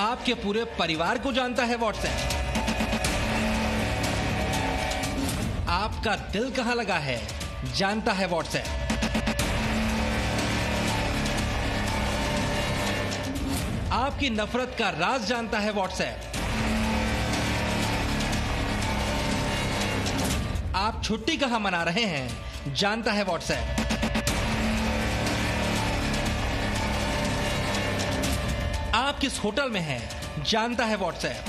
आपके पूरे परिवार को जानता है व्हाट्सएप। आपका दिल कहां लगा है जानता है व्हाट्सएप। आपकी नफरत का राज जानता है व्हाट्सएप। आप छुट्टी कहां मना रहे हैं जानता है व्हाट्सएप। आप किस होटल में हैं जानता है व्हाट्सएप।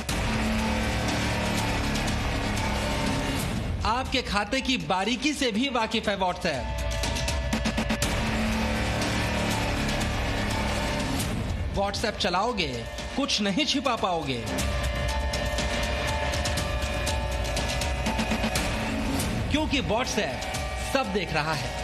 आपके खाते की बारीकी से भी वाकिफ है व्हाट्सएप। व्हाट्सएप चलाओगे कुछ नहीं छिपा पाओगे। क्योंकि व्हाट्सएप सब देख रहा है।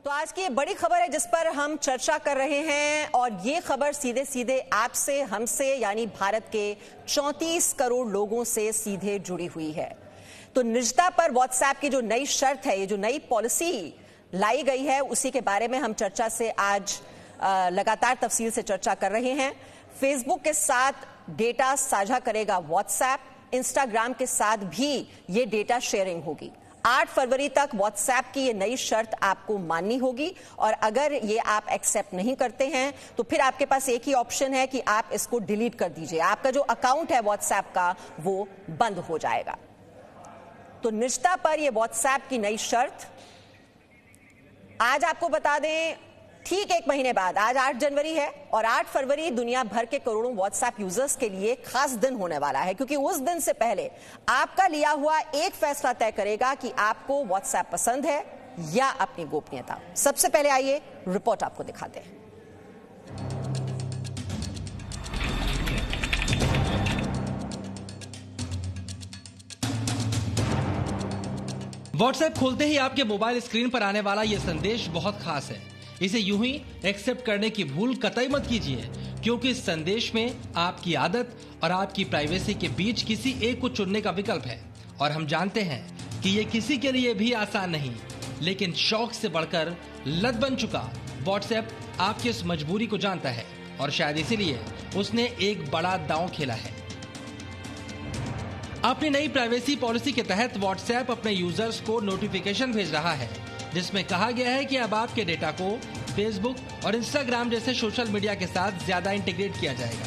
तो आज की ये बड़ी खबर है जिस पर हम चर्चा कर रहे हैं और ये खबर सीधे सीधे आपसे, हमसे यानी भारत के 34 करोड़ लोगों से सीधे जुड़ी हुई है। तो निजता पर व्हाट्सएप की जो नई शर्त है, ये जो नई पॉलिसी लाई गई है, उसी के बारे में हम चर्चा से आज लगातार तफसील से चर्चा कर रहे हैं। फेसबुक के साथ डेटा साझा करेगा व्हाट्सएप, इंस्टाग्राम के साथ भी ये डेटा शेयरिंग होगी। 8 फरवरी तक व्हाट्सएप की ये नई शर्त आपको माननी होगी और अगर ये आप एक्सेप्ट नहीं करते हैं तो फिर आपके पास एक ही ऑप्शन है कि आप इसको डिलीट कर दीजिए। आपका जो अकाउंट है व्हाट्सएप का वो बंद हो जाएगा। तो निजता पर ये व्हाट्सएप की नई शर्त आज आपको बता दें, ठीक 1 महीने बाद, आज 8 जनवरी है और 8 फरवरी दुनिया भर के करोड़ों व्हाट्सएप यूजर्स के लिए खास दिन होने वाला है, क्योंकि उस दिन से पहले आपका लिया हुआ एक फैसला तय करेगा कि आपको व्हाट्सएप पसंद है या अपनी गोपनीयता। सबसे पहले आइए रिपोर्ट आपको दिखाते हैं। व्हाट्सएप खोलते ही आपके मोबाइल स्क्रीन पर आने वाला यह संदेश बहुत खास है। इसे यूं ही एक्सेप्ट करने की भूल कतई मत कीजिए, क्योंकि इस संदेश में आपकी आदत और आपकी प्राइवेसी के बीच किसी एक को चुनने का विकल्प है। और हम जानते हैं कि ये किसी के लिए भी आसान नहीं, लेकिन शौक से बढ़कर लत बन चुका व्हाट्सएप आपकी इस मजबूरी को जानता है और शायद इसीलिए उसने एक बड़ा दांव खेला है। अपनी नई प्राइवेसी पॉलिसी के तहत व्हाट्सएप अपने यूजर्स को नोटिफिकेशन भेज रहा है, जिसमें कहा गया है कि अब आपके डेटा को फेसबुक और इंस्टाग्राम जैसे सोशल मीडिया के साथ ज्यादा इंटीग्रेट किया जाएगा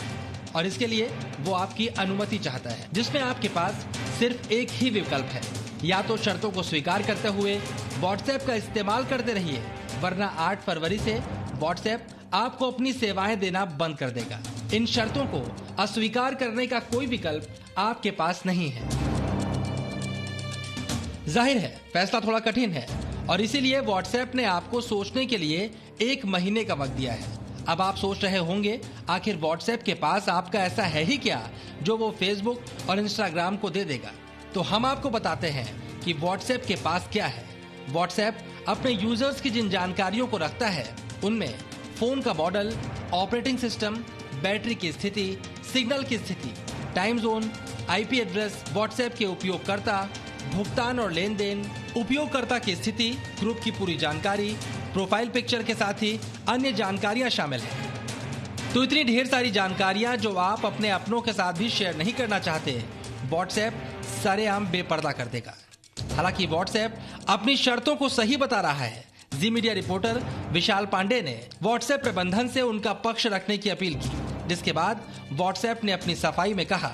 और इसके लिए वो आपकी अनुमति चाहता है, जिसमें आपके पास सिर्फ एक ही विकल्प है। या तो शर्तों को स्वीकार करते हुए व्हाट्सएप का इस्तेमाल करते रहिए, वरना 8 फरवरी से व्हाट्सएप आपको अपनी सेवाएं देना बंद कर देगा। इन शर्तों को अस्वीकार करने का कोई विकल्प आपके पास नहीं है। जाहिर है फैसला थोड़ा कठिन है और इसीलिए व्हाट्सएप ने आपको सोचने के लिए 1 महीने का वक्त दिया है। अब आप सोच रहे होंगे, आखिर व्हाट्सएप के पास आपका ऐसा है ही क्या जो वो फेसबुक और इंस्टाग्राम को दे देगा। तो हम आपको बताते हैं कि व्हाट्सएप के पास क्या है। व्हाट्सएप अपने यूजर्स की जिन जानकारियों को रखता है उनमें फोन का मॉडल, ऑपरेटिंग सिस्टम, बैटरी की स्थिति, सिग्नल की स्थिति, time zone, IP address, WhatsApp के उपयोगकर्ता, भुगतान और लेन देन, उपयोगकर्ता की स्थिति, ग्रुप की पूरी जानकारी, प्रोफाइल पिक्चर के साथ ही अन्य जानकारियां शामिल हैं। तो इतनी ढेर सारी जानकारियां जो आप अपने अपनों के साथ भी शेयर नहीं करना चाहते, व्हाट्सएप सरेआम बेपर्दा कर देगा। हालांकि व्हाट्सएप अपनी शर्तों को सही बता रहा है। जी मीडिया रिपोर्टर विशाल पांडे ने व्हाट्सएप प्रबंधन से उनका पक्ष रखने की अपील की, जिसके बाद व्हाट्सएप ने अपनी सफाई में कहा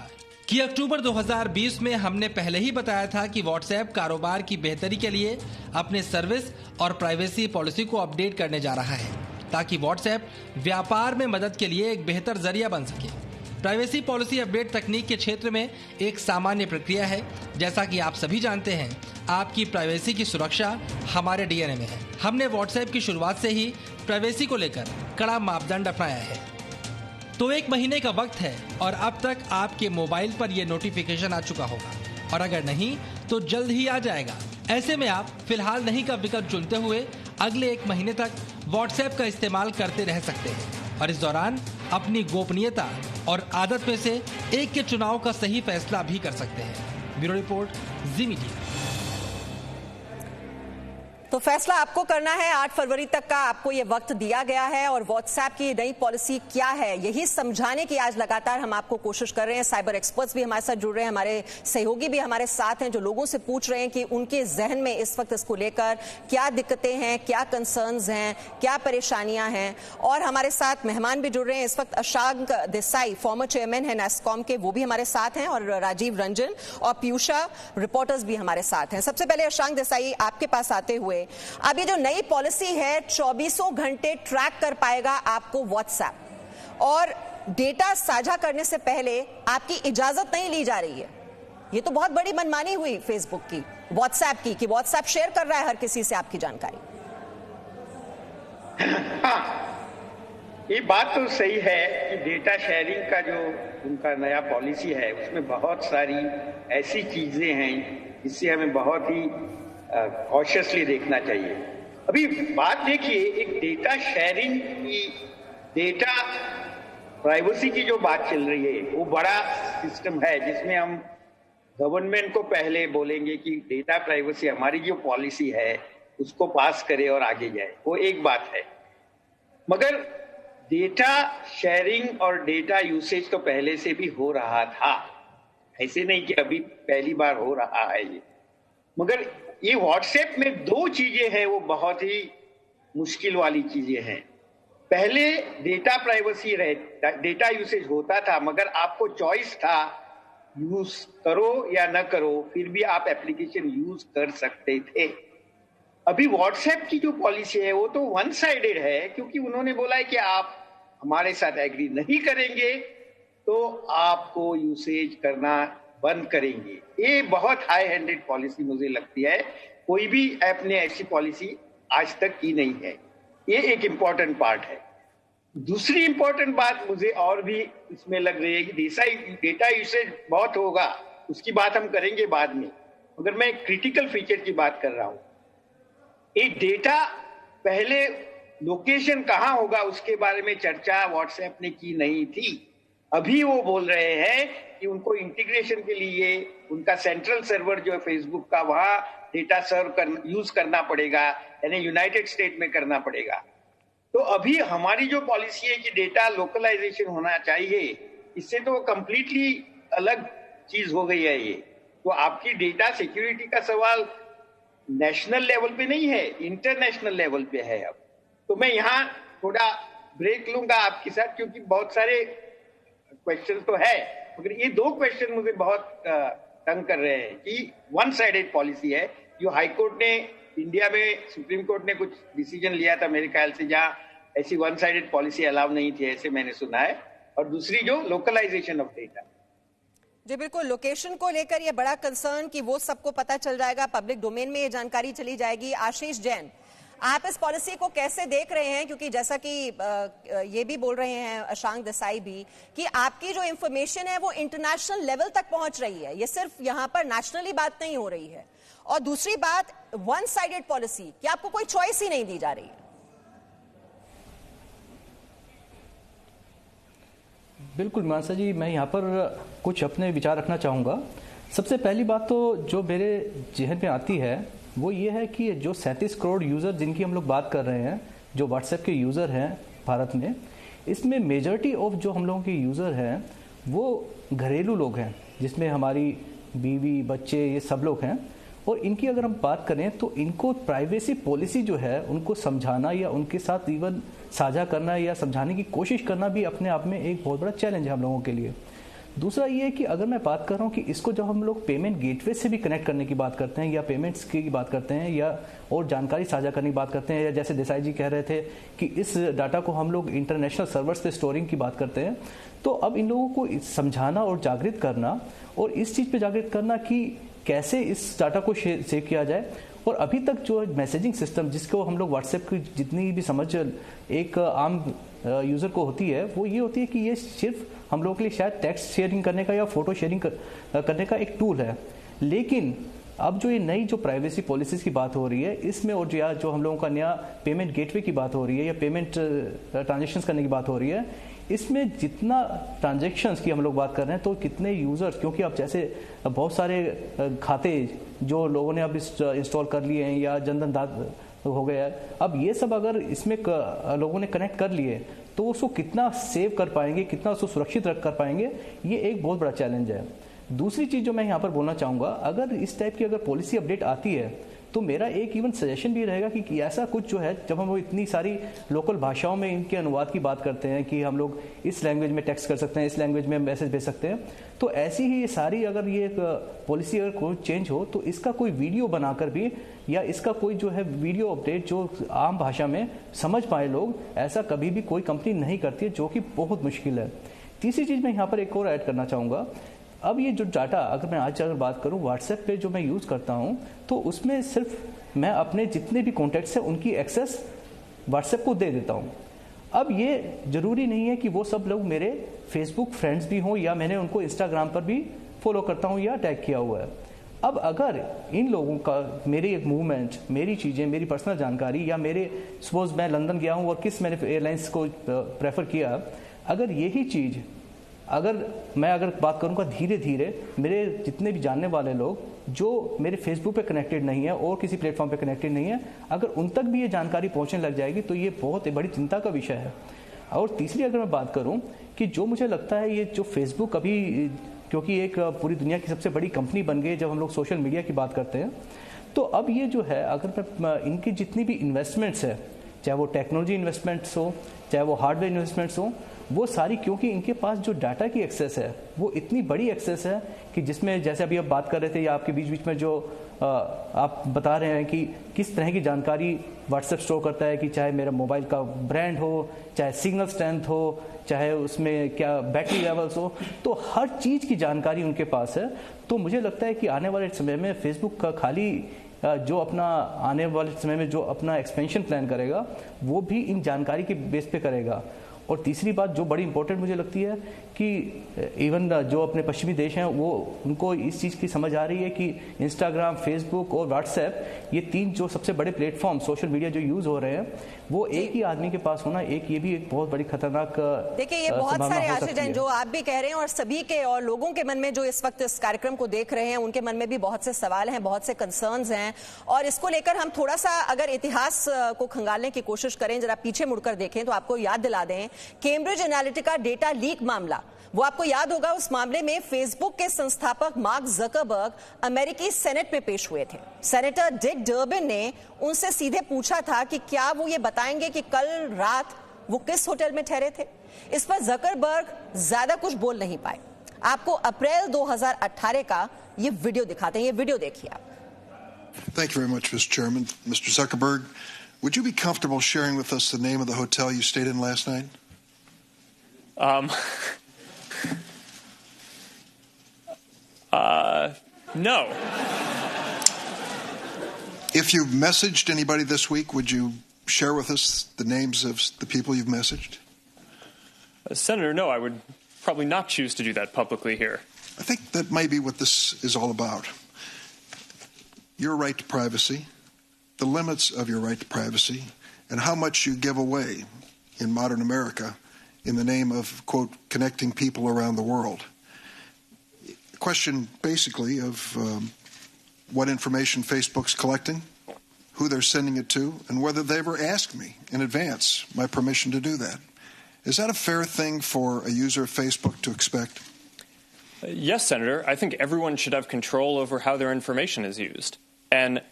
कि अक्टूबर 2020 में हमने पहले ही बताया था कि व्हाट्सएप कारोबार की बेहतरी के लिए अपने सर्विस और प्राइवेसी पॉलिसी को अपडेट करने जा रहा है, ताकि व्हाट्सएप व्यापार में मदद के लिए एक बेहतर जरिया बन सके। प्राइवेसी पॉलिसी अपडेट तकनीक के क्षेत्र में एक सामान्य प्रक्रिया है। जैसा कि आप सभी जानते हैं, आपकी प्राइवेसी की सुरक्षा हमारे डीएनए में है। हमने व्हाट्सएप की शुरुआत से ही प्राइवेसी को लेकर कड़ा मापदंड अपनाया है। तो 1 महीने का वक्त है और अब तक आपके मोबाइल पर यह नोटिफिकेशन आ चुका होगा और अगर नहीं तो जल्द ही आ जाएगा। ऐसे में आप फिलहाल नहीं का विकल्प चुनते हुए अगले 1 महीने तक व्हाट्सएप का इस्तेमाल करते रह सकते हैं और इस दौरान अपनी गोपनीयता और आदत में से एक के चुनाव का सही फैसला भी कर सकते हैं। ब्यूरो रिपोर्ट, जी मीडिया। तो फैसला आपको करना है। 8 फरवरी तक का आपको ये वक्त दिया गया है और व्हाट्सएप की नई पॉलिसी क्या है यही समझाने की आज लगातार हम आपको कोशिश कर रहे हैं। साइबर एक्सपर्ट्स भी हमारे साथ जुड़ रहे हैं, हमारे सहयोगी भी हमारे साथ हैं जो लोगों से पूछ रहे हैं कि उनके जहन में इस वक्त इसको लेकर क्या दिक्कतें हैं, क्या कंसर्न्स हैं, क्या परेशानियां हैं। और हमारे साथ मेहमान भी जुड़ रहे हैं इस वक्त। अशांक देसाई फॉर्मर चेयरमैन है नैस्कॉम के, वो भी हमारे साथ हैं, और राजीव रंजन और पीयूषा रिपोर्टर्स भी हमारे साथ हैं। सबसे पहले अशांक देसाई, आपके पास आते हुए, अब ये जो नई पॉलिसी है 24 घंटे ट्रैक कर पाएगा आपको व्हाट्सएप, और डेटा साझा करने से पहले आपकी इजाजत नहीं ली जा रही है। ये तो बहुत बड़ी मनमानी हुई फेसबुक की, व्हाट्सएप की, कि व्हाट्सएप शेयर कर रहा है हर किसी से आपकी जानकारी। हाँ, ये बात तो सही है कि डेटा शेयरिंग का जो उनका नया पॉलिसी है उसमें बहुत सारी ऐसी चीजें हैं जिससे हमें बहुत ही कॉशियसली देखना चाहिए। अभी बात देखिए, एक डेटा शेयरिंग की, डेटा प्राइवेसी की जो बात चल रही है वो बड़ा सिस्टम है जिसमें हम गवर्नमेंट को पहले बोलेंगे कि डेटा प्राइवेसी हमारी जो पॉलिसी है उसको पास करे और आगे जाए, वो एक बात है। मगर डेटा शेयरिंग और डेटा यूसेज तो पहले से भी हो रहा था, ऐसे नहीं कि अभी पहली बार हो रहा है ये। मगर ये व्हाट्सएप में दो चीजें हैं वो बहुत ही मुश्किल वाली चीजें हैं। पहले डेटा प्राइवेसी डेटा यूसेज होता था मगर आपको चॉइस था, यूज करो या न करो, फिर भी आप एप्लीकेशन यूज कर सकते थे। अभी व्हाट्सएप की जो पॉलिसी है वो तो वन साइडेड है, क्योंकि उन्होंने बोला है कि आप हमारे साथ एग्री नहीं करेंगे तो आपको यूसेज करना बंद करेंगे। ये बहुत हाई हैंडेड पॉलिसी मुझे लगती है, कोई भी ऐप ने ऐसी पॉलिसी आज तक की नहीं है। ये एक इंपॉर्टेंट पार्ट है। दूसरी इंपॉर्टेंट बात मुझे और भी इसमें लग रही है कि डेटा यूसेज बहुत होगा, उसकी बात हम करेंगे बाद में, मगर मैं क्रिटिकल फीचर की बात कर रहा हूं। एक डेटा, पहले लोकेशन कहां होगा उसके बारे में चर्चा व्हाट्सएप ने की नहीं थी। अभी वो बोल रहे हैं कि उनको इंटीग्रेशन के लिए उनका सेंट्रल सर्वर जो है फेसबुक का, वहां डेटा यूज करना पड़ेगा, यानी यूनाइटेड स्टेट में करना पड़ेगा। तो अभी हमारी जो पॉलिसी है कि डेटा लोकलाइजेशन होना चाहिए, इससे तो कंप्लीटली अलग चीज हो गई है ये। तो आपकी डेटा सिक्योरिटी का सवाल नेशनल लेवल पे नहीं है, इंटरनेशनल लेवल पे है। अब तो मैं यहाँ थोड़ा ब्रेक लूंगा आपके साथ, क्योंकि बहुत सारे क्वेश्चन तो है, मगर ये दो क्वेश्चन मुझे बहुत तंग कर रहे हैं कि वन साइडेड पॉलिसी है जो हाई कोर्ट ने, इंडिया में सुप्रीम कोर्ट ने कुछ डिसीजन लिया था मेरे ख्याल से, जहां ऐसी वन साइडेड पॉलिसी अलाउ नहीं थी, ऐसे मैंने सुना है। और दूसरी जो लोकलाइजेशन ऑफ डेटा। जी बिल्कुल, लोकेशन को लेकर ये बड़ा कंसर्न कि वो सबको पता चल जाएगा, पब्लिक डोमेन में ये जानकारी चली जाएगी। आशीष जैन, आप इस पॉलिसी को कैसे देख रहे हैं? क्योंकि जैसा कि ये भी बोल रहे हैं अशांक देसाई भी कि आपकी जो इंफॉर्मेशन है वो इंटरनेशनल लेवल तक पहुंच रही है, ये सिर्फ यहां पर नेशनली बात नहीं हो रही है। और दूसरी बात, वन साइडेड पॉलिसी कि आपको कोई चॉइस ही नहीं दी जा रही है। बिल्कुल मानसा जी, मैं यहाँ पर कुछ अपने विचार रखना चाहूँगा। सबसे पहली बात तो जो मेरे जहन में आती है वो ये है कि जो 37 करोड़ यूज़र जिनकी हम लोग बात कर रहे हैं, जो व्हाट्सएप के यूज़र हैं भारत में, इसमें मेजॉरिटी ऑफ जो हम लोगों के यूज़र हैं वो घरेलू लोग हैं, जिसमें हमारी बीवी, बच्चे, ये सब लोग हैं। और इनकी अगर हम बात करें तो इनको प्राइवेसी पॉलिसी जो है उनको समझाना या उनके साथ इवन साझा करना या समझाने की कोशिश करना भी अपने आप में एक बहुत बड़ा चैलेंज है हम लोगों के लिए। दूसरा ये है कि अगर मैं बात कर रहा हूँ कि इसको जब हम लोग पेमेंट गेटवे से भी कनेक्ट करने की बात करते हैं या पेमेंट्स की बात करते हैं या और जानकारी साझा करने की बात करते हैं, या जैसे देसाई जी कह रहे थे कि इस डाटा को हम लोग इंटरनेशनल सर्वर्स पे स्टोरिंग की बात करते हैं, तो अब इन लोगों को समझाना और जागृत करना और इस चीज़ पे जागृत करना कि कैसे इस डाटा को सेव किया जाए। और अभी तक जो मैसेजिंग सिस्टम जिसको हम लोग व्हाट्सएप की जितनी भी समझ एक आम यूज़र को होती है वो ये होती है कि ये सिर्फ हम लोगों के लिए शायद टेक्स्ट शेयरिंग करने का या फोटो शेयरिंग करने का एक टूल है। लेकिन अब जो ये नई जो प्राइवेसी पॉलिसीज़ की बात हो रही है इसमें, और जो हम लोगों का नया पेमेंट गेटवे की बात हो रही है या पेमेंट ट्रांजेक्शन्स करने की बात हो रही है, इसमें जितना ट्रांजैक्शंस की हम लोग बात कर रहे हैं, तो कितने यूजर्स, क्योंकि अब जैसे बहुत सारे खाते जो लोगों ने अब इंस्टॉल कर लिए हैं या जनधन हो गया है, अब ये सब अगर इसमें लोगों ने कनेक्ट कर लिए तो उसको कितना सेव कर पाएंगे, कितना उसको सुरक्षित रख कर पाएंगे, ये एक बहुत बड़ा चैलेंज है। दूसरी चीज़ जो मैं यहाँ पर बोलना चाहूँगा, अगर इस टाइप की अगर पॉलिसी अपडेट आती है तो मेरा एक इवन सजेशन भी रहेगा कि ऐसा कुछ जो है, जब हम वो इतनी सारी लोकल भाषाओं में इनके अनुवाद की बात करते हैं कि हम लोग इस लैंग्वेज में टेक्स्ट कर सकते हैं, इस लैंग्वेज में मैसेज भेज सकते हैं, तो ऐसी ही ये सारी अगर ये पॉलिसी अगर कोई चेंज हो तो इसका कोई वीडियो बनाकर भी, या इसका कोई जो है वीडियो अपडेट जो आम भाषा में समझ पाए लोग, ऐसा कभी भी कोई कंपनी नहीं करती है, जो कि बहुत मुश्किल है। तीसरी चीज़ मैं यहाँ पर एक और ऐड करना चाहूँगा। अब ये जो डाटा, अगर मैं आज अगर बात करूं, व्हाट्सएप पे जो मैं यूज़ करता हूं, तो उसमें सिर्फ मैं अपने जितने भी कॉन्टैक्ट्स हैं उनकी एक्सेस व्हाट्सएप को दे देता हूं। अब ये ज़रूरी नहीं है कि वो सब लोग मेरे फेसबुक फ्रेंड्स भी हों, या मैंने उनको इंस्टाग्राम पर भी फॉलो करता हूं या टैग किया हुआ है। अब अगर इन लोगों का मेरी एक मूवमेंट, मेरी चीज़ें, मेरी पर्सनल जानकारी, या मेरे सपोज मैं लंदन गया हूँ और किस मैंने एयरलाइंस को प्रेफर किया, अगर यही चीज़ अगर बात करूंगा धीरे धीरे मेरे जितने भी जानने वाले लोग जो मेरे फेसबुक पे कनेक्टेड नहीं है और किसी प्लेटफॉर्म पे कनेक्टेड नहीं है, अगर उन तक भी ये जानकारी पहुंचने लग जाएगी तो ये बहुत बड़ी चिंता का विषय है। और तीसरी अगर मैं बात करूं कि जो मुझे लगता है ये जो फेसबुक अभी, क्योंकि एक पूरी दुनिया की सबसे बड़ी कंपनी बन गई जब हम लोग सोशल मीडिया की बात करते हैं, तो अब ये जो है, अगर मैं इनकी जितनी भी इन्वेस्टमेंट्स है, चाहे वो टेक्नोलॉजी इन्वेस्टमेंट्स हो, चाहे वो हार्डवेयर इन्वेस्टमेंट्स हो, वो सारी, क्योंकि इनके पास जो डाटा की एक्सेस है वो इतनी बड़ी एक्सेस है कि जिसमें, जैसे अभी आप बात कर रहे थे या आपके बीच बीच में जो आप बता रहे हैं कि किस तरह की जानकारी व्हाट्सएप स्टोर करता है, कि चाहे मेरा मोबाइल का ब्रांड हो, चाहे सिग्नल स्ट्रेंथ हो, चाहे उसमें क्या बैटरी लेवल्स हो, तो हर चीज़ की जानकारी उनके पास है। तो मुझे लगता है कि आने वाले समय में फेसबुक का खाली जो अपना आने वाले समय में जो अपना एक्सपेंशन प्लान करेगा वो भी इन जानकारी के बेस पे करेगा। और तीसरी बात जो बड़ी इंपॉर्टेंट मुझे लगती है कि इवन जो अपने पश्चिमी देश हैं वो, उनको इस चीज़ की समझ आ रही है कि इंस्टाग्राम, फेसबुक और व्हाट्सएप, ये तीन जो सबसे बड़े प्लेटफॉर्म सोशल मीडिया जो यूज़ हो रहे हैं, वो एक ही आदमी के पास होना, ये भी एक बहुत बड़ी खतरनाक, देखिए ये बहुत सारे आशीष जैन जो आप भी कह रहे हैं और सभी के और लोगों के मन में जो इस वक्त इस कार्यक्रम को देख रहे हैं उनके मन में भी बहुत से सवाल हैं, बहुत से कंसर्न्स हैं। और इसको लेकर हम थोड़ा सा अगर इतिहास को खंगालने की कोशिश करें, जरा पीछे मुड़कर देखें तो आपको याद दिला दें कैम्ब्रिज एनालिटिका डेटा लीक मामला, वो आपको याद होगा। उस मामले में फेसबुक के संस्थापक मार्क जकरबर्ग अमेरिकी सेनेट में पेश हुए थे। सेनेटर डिक डर्बिन ने उनसे सीधे पूछा था कि क्या वो ये बताएंगे कि कल रात वो किस होटल में ठहरे थे। इस पर जकरबर्ग ज्यादा कुछ बोल नहीं पाए। आपको अप्रैल 2018 का ये वीडियो दिखाते हैं, ये वीडियो देखिए आप। Thank you very much, Mr. Chairman. Mr. Zuckerberg, would you be comfortable sharing with us the name of the hotel you stayed in last night? No. If you've messaged anybody this week, would you share with us the names of the people you've messaged? Senator, no, I would probably not choose to do that publicly here. I think that may be what this is all about. Your right to privacy, the limits of your right to privacy, and how much you give away in modern America in the name of, quote, connecting people around the world. A question basically of what information Facebook's collecting, who they're sending it to, and whether they ever asked me in advance my permission to do that. Is that a fair thing for a user of Facebook to expect? Yes, Senator. I think everyone should have control over how their information is used. And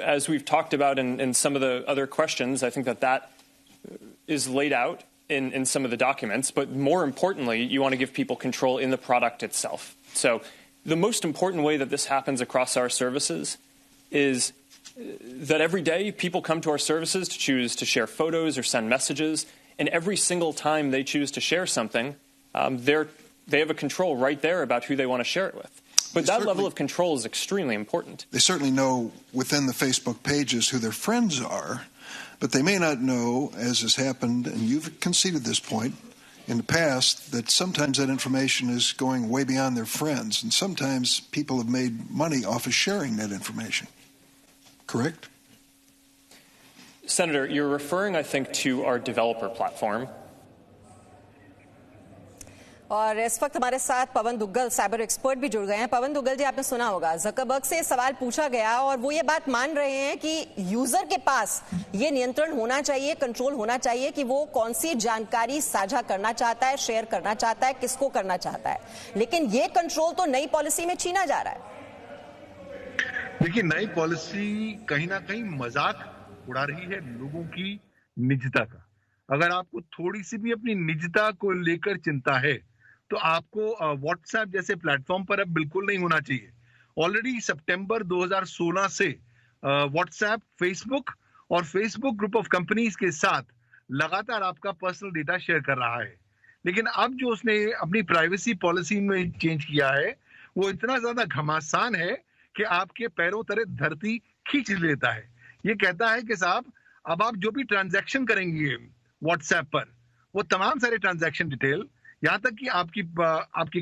as we've talked about in some of the other questions, I think that is laid out in some of the documents. But more importantly, you want to give people control in the product itself. So the most important way that this happens across our services is that every day people come to our services to choose to share photos or send messages. And every single time they choose to share something, they have a control right there about who they want to share it with. But that level of control is extremely important. They certainly know within the Facebook pages who their friends are, but they may not know, as has happened, and you've conceded this point in the past, that sometimes that information is going way beyond their friends, and sometimes people have made money off of sharing that information. Correct? Senator, you're referring, I think, to our developer platform. और इस वक्त हमारे साथ पवन Duggal cyber expert भी जुड़ गए हैं। पवन दुग्गल जी, आपने सुना होगा ज़करबर्ग से सवाल पूछा गया और वो ये बात मान रहे हैं कि यूजर के पास ये नियंत्रण होना चाहिए, कंट्रोल होना चाहिए कि वो कौन सी जानकारी साझा करना चाहता है, शेयर करना चाहता है, किसको करना चाहता है। लेकिन ये कंट्रोल तो नई पॉलिसी में छीना जा रहा है। देखिए, नई पॉलिसी कहीं ना कहीं मजाक उड़ा रही है लोगों की निजता का। अगर आपको थोड़ी सी भी अपनी निजता को लेकर चिंता है तो आपको व्हाट्सएप जैसे प्लेटफॉर्म पर अब बिल्कुल नहीं होना चाहिए। ऑलरेडी सितंबर 2016 से व्हाट्सएप, फेसबुक और फेसबुक ग्रुप ऑफ कंपनीज के साथ लगातार आपका पर्सनल डेटा शेयर कर रहा है। लेकिन अब जो उसने अपनी प्राइवेसी पॉलिसी में चेंज किया है वो इतना ज्यादा घमासान है कि आपके पैरों तले धरती खींच लेता है। ये कहता है कि साहब, अब आप जो भी ट्रांजैक्शन करेंगे व्हाट्सएप पर, वो तमाम सारे ट्रांजैक्शन डिटेल, यहाँ तक कि आपकी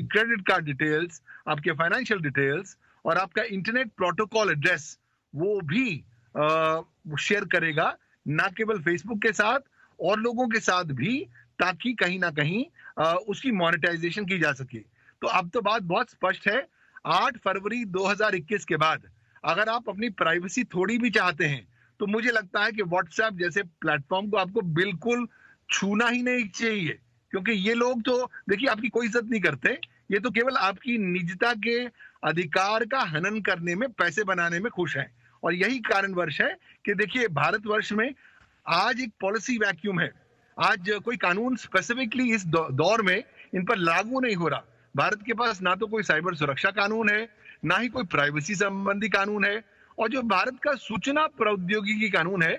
क्रेडिट कार्ड डिटेल्स, आपके फाइनेंशियल डिटेल्स और आपका इंटरनेट प्रोटोकॉल एड्रेस, वो भी शेयर करेगा, ना केवल फेसबुक के साथ और लोगों के साथ भी, ताकि कहीं ना कहीं उसकी मोनेटाइजेशन की जा सके। तो अब तो बात बहुत स्पष्ट है, 8 फरवरी 2021 के बाद अगर आप अपनी प्राइवेसी थोड़ी भी चाहते हैं तो मुझे लगता है कि व्हाट्सएप जैसे प्लेटफॉर्म को आपको बिल्कुल छूना ही नहीं चाहिए, क्योंकि ये लोग तो देखिए आपकी कोई इज्जत नहीं करते। ये तो केवल आपकी निजता के अधिकार का हनन करने में, पैसे बनाने में खुश हैं। और यही कारणवश है कि देखिए भारतवर्ष में आज एक पॉलिसी वैक्यूम है। आज कोई कानून स्पेसिफिकली इस दौर में इन पर लागू नहीं हो रहा। भारत के पास ना तो कोई साइबर सुरक्षा कानून है, ना ही कोई प्राइवेसी संबंधी कानून है, और जो भारत का सूचना प्रौद्योगिकी कानून है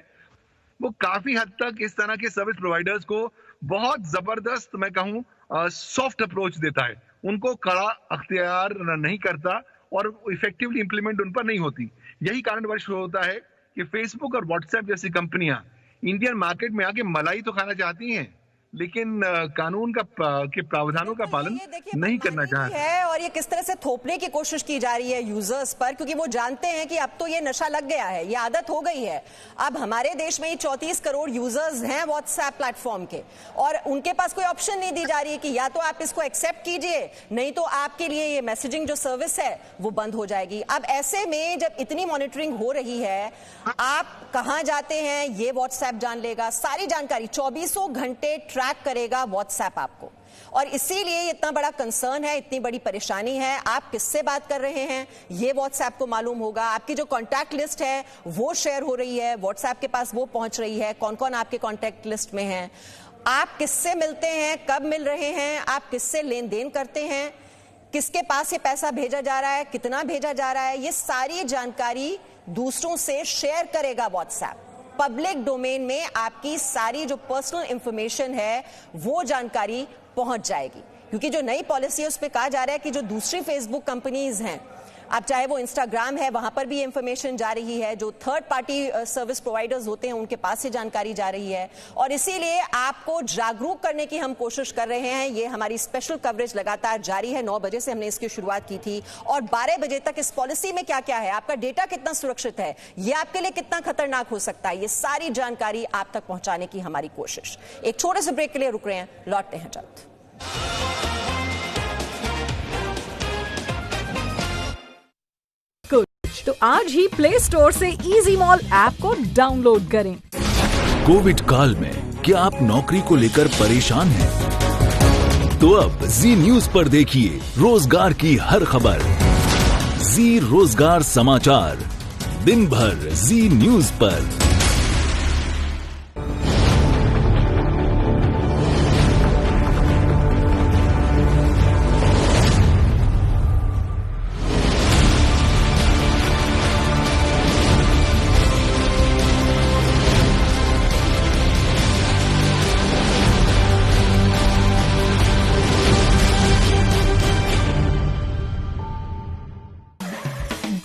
वो काफी हद तक इस तरह के सर्विस प्रोवाइडर्स को बहुत जबरदस्त, मैं कहूं, सॉफ्ट अप्रोच देता है। उनको कड़ा अख्तियार नहीं करता और इफेक्टिवली इंप्लीमेंट उन पर नहीं होती। यही कारणवश होता है कि फेसबुक और व्हाट्सएप जैसी कंपनियां इंडियन मार्केट में आके मलाई तो खाना चाहती हैं, लेकिन कानून के प्रावधानों का पालन नहीं करना चाहते हैं। और ये किस तरह से थोपने की कोशिश की जा रही है यूजर्स पर, क्योंकि वो जानते हैं कि अब तो ये नशा लग गया है, ये आदत हो गई है। अब हमारे देश में 34 करोड़ यूजर्स हैं व्हाट्सएप प्लेटफॉर्म के, और उनके पास कोई ऑप्शन नहीं दी जा रही है कि या तो आप इसको एक्सेप्ट कीजिए, नहीं तो आपके लिए ये मैसेजिंग जो सर्विस है वो बंद हो जाएगी। अब ऐसे में जब इतनी मॉनिटरिंग हो रही है, आप कहां जाते हैं ये व्हाट्सएप जान लेगा, सारी जानकारी 24 घंटे ट्रैक करेगा व्हाट्सएप आपको। और इसीलिए इतना बड़ा कंसर्न है, इतनी बड़ी परेशानी है। आप किससे बात कर रहे हैं ये व्हाट्सएप को मालूम होगा, आपकी जो कॉन्टैक्ट लिस्ट है वो शेयर हो रही है, व्हाट्सएप के पास वो पहुंच रही है, कौन कौन आपके कॉन्टैक्ट लिस्ट में है, आप किससे मिलते हैं, कब मिल रहे हैं, आप किससे लेन देन करते हैं, किसके पास ये पैसा भेजा जा रहा है, कितना भेजा जा रहा है, ये सारी जानकारी दूसरों से शेयर करेगा व्हाट्सएप। पब्लिक डोमेन में आपकी सारी जो पर्सनल इंफॉर्मेशन है वो जानकारी पहुंच जाएगी, क्योंकि जो नई पॉलिसी है उस पर कहा जा रहा है कि जो दूसरी फेसबुक कंपनीज हैं, अब चाहे वो इंस्टाग्राम है, वहां पर भी इंफॉर्मेशन जा रही है, जो थर्ड पार्टी सर्विस प्रोवाइडर्स होते हैं उनके पास से जानकारी जा रही है। और इसीलिए आपको जागरूक करने की हम कोशिश कर रहे हैं। ये हमारी स्पेशल कवरेज लगातार जारी है। 9 बजे से हमने इसकी शुरुआत की थी और 12 बजे तक इस पॉलिसी में क्या क्या है, आपका डेटा कितना सुरक्षित है, ये आपके लिए कितना खतरनाक हो सकता है, ये सारी जानकारी आप तक पहुंचाने की हमारी कोशिश। एक छोटे से ब्रेक के लिए रुक रहे हैं, लौटते हैं जल्द। तो आज ही प्ले स्टोर से इजी मॉल ऐप को डाउनलोड करें। कोविड काल में क्या आप नौकरी को लेकर परेशान हैं? तो अब जी न्यूज पर देखिए रोजगार की हर खबर। जी रोजगार समाचार, दिन भर जी न्यूज पर।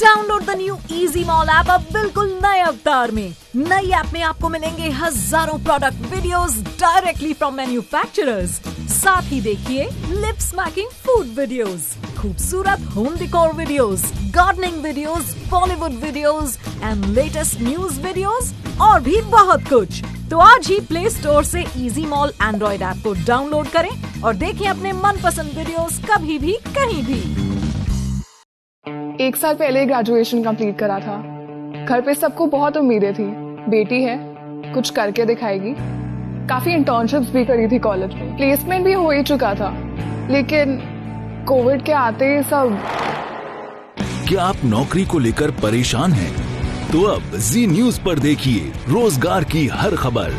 Download the new easy mall app अब बिल्कुल नए अवतार में। नई ऐप में आपको मिलेंगे हजारों product videos directly from manufacturers. साथ ही देखिए लिप स्मैकिंग फूड वीडियोस, खूबसूरत home decor videos, gardening videos, Bollywood videos and latest news videos और भी बहुत कुछ। तो आज ही प्ले स्टोर से इजी मॉल एंड्रॉइड ऐप को डाउनलोड करें और देखें अपने मनपसंद वीडियोस कभी भी कहीं भी। 1 साल पहले ग्रेजुएशन कंप्लीट करा था। घर पे सबको बहुत उम्मीदें थी, बेटी है, कुछ करके दिखाएगी। काफी इंटर्नशिप्स भी करी थी कॉलेज में, प्लेसमेंट भी हो ही चुका था, लेकिन कोविड के आते ही सब। क्या आप नौकरी को लेकर परेशान हैं? तो अब जी न्यूज पर देखिए रोजगार की हर खबर।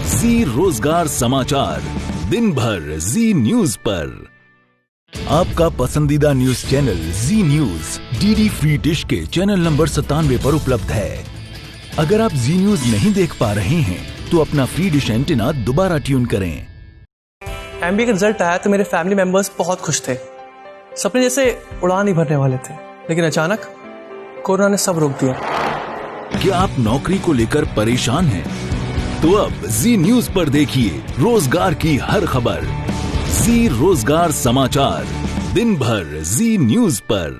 जी रोजगार समाचार, दिन भर जी न्यूज पर। आपका पसंदीदा न्यूज चैनल जी न्यूज डीडी फ्री डिश के चैनल नंबर 97 पर उपलब्ध है। अगर आप जी न्यूज नहीं देख पा रहे हैं तो अपना फ्री डिश एंटीना दोबारा ट्यून करें। एमबीए का रिजल्ट आया तो मेरे फैमिली मेंबर्स बहुत खुश थे। सपने जैसे उड़ान ही भरने वाले थे, लेकिन अचानक कोरोना ने सब रोक दिया। क्या आप नौकरी को लेकर परेशान हैं? तो अब जी न्यूज पर देखिए रोजगार की हर खबर। जी रोजगार समाचार, दिन भर जी न्यूज पर।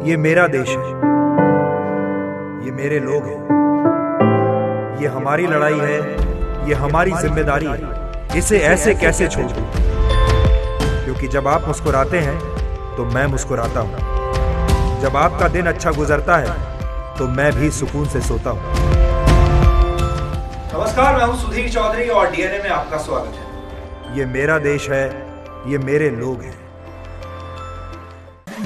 ये मेरा देश है, ये मेरे लोग हैं, ये हमारी लड़ाई है, ये हमारी जिम्मेदारी है। इसे ऐसे कैसे छोड़ दूं? क्योंकि जब आप मुस्कुराते हैं तो मैं मुस्कुराता हूं। जब आपका दिन अच्छा गुजरता है तो मैं भी सुकून से सोता हूं। नमस्कार, मैं हूं सुधीर चौधरी और डीएनए में आपका स्वागत है। ये मेरा देश है, ये मेरे लोग हैं।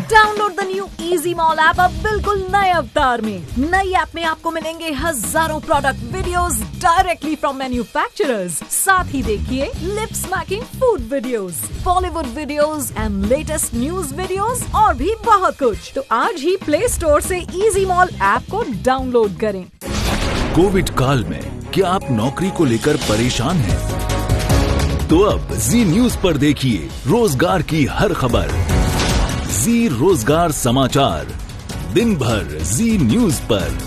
Download the new easy mall app अब बिल्कुल नए अवतार में। नई ऐप में आपको मिलेंगे हजारों product videos directly from manufacturers. साथ ही देखिए lip smacking food videos, Bollywood videos and latest news videos और भी बहुत कुछ। तो आज ही प्ले स्टोर से इजी मॉल ऐप को डाउनलोड करें। कोविड काल में क्या आप नौकरी को लेकर परेशान हैं? तो अब जी न्यूज पर देखिए रोजगार की हर खबर। जी रोजगार समाचार, दिन भर जी न्यूज पर।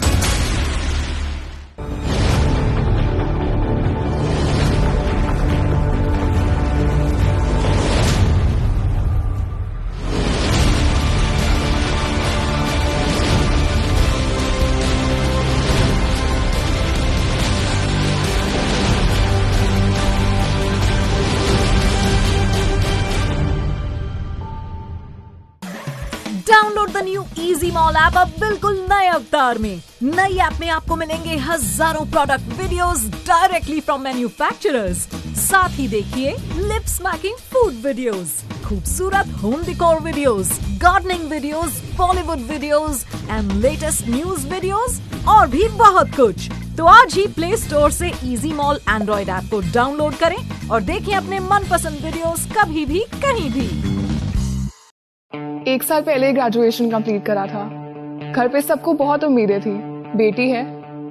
Download the new easy mall app अब बिल्कुल नए अवतार में। नई ऐप में आपको मिलेंगे हजारों product videos directly from manufacturers. साथ ही देखिए लिप स्मैकिंग फूड वीडियोस, खूबसूरत home decor videos, gardening videos, Bollywood videos and latest news videos और भी बहुत कुछ। तो आज ही प्ले स्टोर से इजी मॉल एंड्रॉइड ऐप को डाउनलोड करें और देखें अपने मनपसंद वीडियोस कभी भी कहीं भी। 1 साल पहले ग्रेजुएशन कंप्लीट करा था। घर पे सबको बहुत उम्मीदें थी, बेटी है,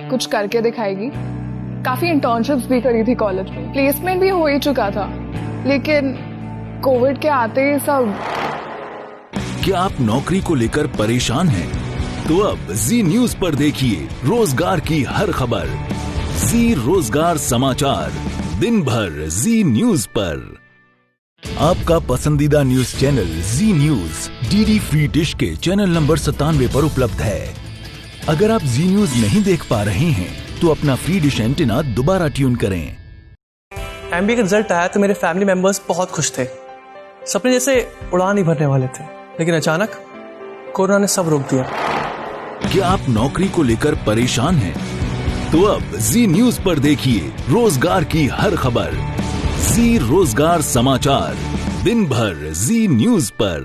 कुछ करके दिखाएगी। काफी इंटर्नशिप्स भी करी थी कॉलेज में, प्लेसमेंट भी हो ही चुका था, लेकिन कोविड के आते ही सब। क्या आप नौकरी को लेकर परेशान हैं? तो अब जी न्यूज पर देखिए रोजगार की हर खबर। जी रोजगार समाचार, दिन भर जी न्यूज पर। आपका पसंदीदा न्यूज चैनल जी न्यूज डीडी फ्री डिश के चैनल नंबर 97 पर उपलब्ध है। अगर आप जी न्यूज नहीं देख पा रहे हैं तो अपना फ्री डिश एंटीना दोबारा ट्यून करें। एमबीए का रिजल्ट आया तो मेरे फैमिली मेंबर्स बहुत खुश थे। सपने जैसे उड़ान ही भरने वाले थे, लेकिन अचानक कोरोना ने सब रोक दिया। क्या आप नौकरी को लेकर परेशान हैं? तो अब जी न्यूज पर देखिए रोजगार की हर खबर। जी रोजगार समाचार, दिन भर जी न्यूज पर।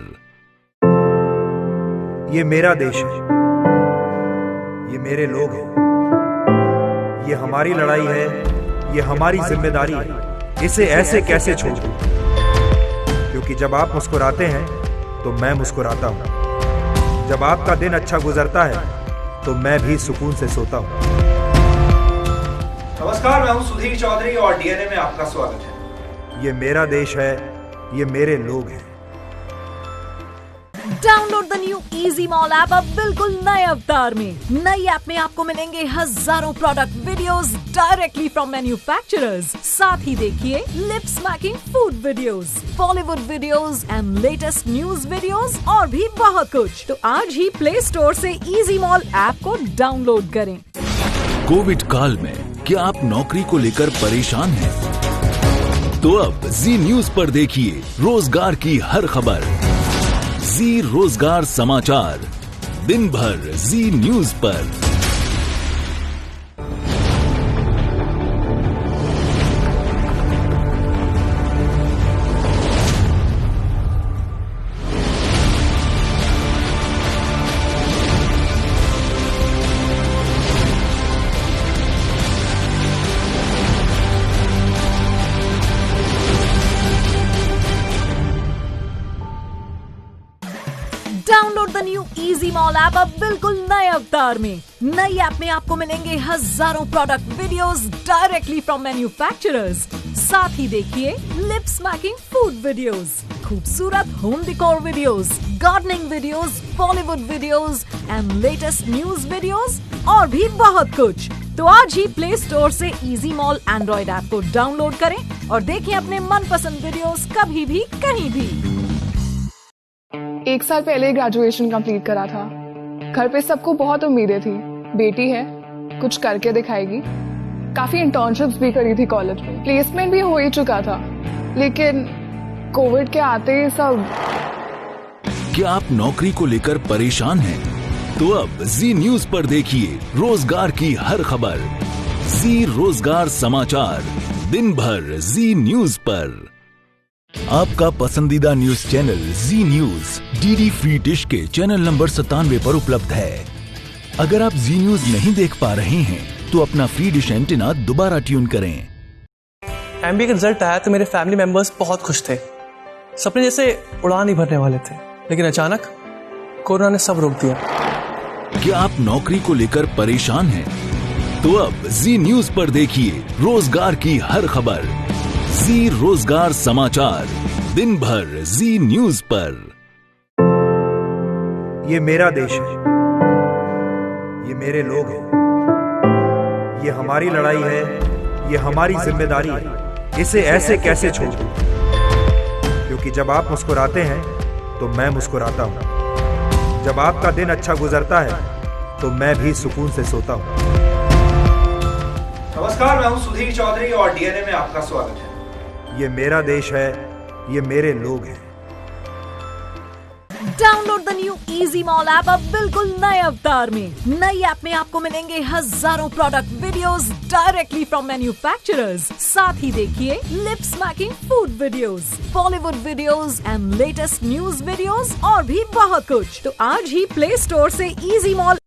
ये मेरा देश है, ये मेरे लोग हैं, ये हमारी लड़ाई है, ये हमारी जिम्मेदारी है। इसे ऐसे कैसे छोड़ दूं? क्योंकि जब आप मुस्कुराते हैं तो मैं मुस्कुराता हूं। जब आपका दिन अच्छा गुजरता है तो मैं भी सुकून से सोता हूं। नमस्कार, मैं हूं सुधीर चौधरी और डीएनए में आपका स्वागत है। ये मेरा देश है, ये मेरे लोग हैं। Download the new easy mall app अब बिल्कुल नए अवतार में। नई ऐप में आपको मिलेंगे हजारों product videos directly from manufacturers. साथ ही देखिए lip smacking food videos, Bollywood videos and latest news videos और भी बहुत कुछ। तो आज ही प्ले स्टोर से इजी मॉल ऐप को डाउनलोड करें। कोविड काल में क्या आप नौकरी को लेकर परेशान हैं? तो अब जी न्यूज पर देखिए रोजगार की हर खबर। जी रोजगार समाचार, दिन भर जी न्यूज पर। Download the new easy mall app अब बिल्कुल नए अवतार में। नई ऐप में आपको मिलेंगे हजारों product videos directly from manufacturers. साथ ही देखिए लिप स्मैकिंग फूड वीडियोस, खूबसूरत home decor videos, gardening videos, Bollywood videos and latest news videos और भी बहुत कुछ। तो आज ही प्ले स्टोर से इजी मॉल एंड्रॉइड ऐप को डाउनलोड करें और देखें अपने मनपसंद वीडियोस कभी भी कहीं भी। 1 साल पहले ग्रेजुएशन कंप्लीट करा था। घर पे सबको बहुत उम्मीदें थी, बेटी है, कुछ करके दिखाएगी। काफी इंटर्नशिप्स भी करी थी कॉलेज में, प्लेसमेंट भी हो ही चुका था, लेकिन कोविड के आते ही सब। क्या आप नौकरी को लेकर परेशान हैं? तो अब जी न्यूज पर देखिए रोजगार की हर खबर। जी रोजगार समाचार, दिन भर जी न्यूज पर। आपका पसंदीदा न्यूज चैनल जी न्यूज डीडी फ्री डिश के चैनल नंबर 97 पर उपलब्ध है। अगर आप जी न्यूज नहीं देख पा रहे हैं तो अपना फ्री डिश एंटीना दोबारा ट्यून करें। एमबीए का रिजल्ट आया तो मेरे फैमिली मेंबर्स बहुत खुश थे। सपने जैसे उड़ान ही भरने वाले थे, लेकिन अचानक कोरोना ने सब रोक दिया। क्या आप नौकरी को लेकर परेशान हैं? तो अब जी न्यूज पर देखिए रोजगार की हर खबर। जी रोजगार समाचार, दिन भर जी न्यूज पर। ये मेरा देश है, ये मेरे लोग हैं, ये हमारी लड़ाई है, ये हमारी जिम्मेदारी है। इसे ऐसे कैसे छोड़ दूं? क्योंकि जब आप मुस्कुराते हैं तो मैं मुस्कुराता हूं। जब आपका दिन अच्छा गुजरता है तो मैं भी सुकून से सोता हूं। नमस्कार, मैं हूं सुधीर चौधरी और डीएनए में आपका स्वागत है। ये मेरा देश है, ये मेरे लोग हैं। Download the new easy mall app अब बिल्कुल नए अवतार में। नई ऐप में आपको मिलेंगे हजारों product videos directly from manufacturers. साथ ही देखिए lip smacking food videos, Bollywood videos and latest news videos और भी बहुत कुछ। तो आज ही प्ले स्टोर से इजी मॉल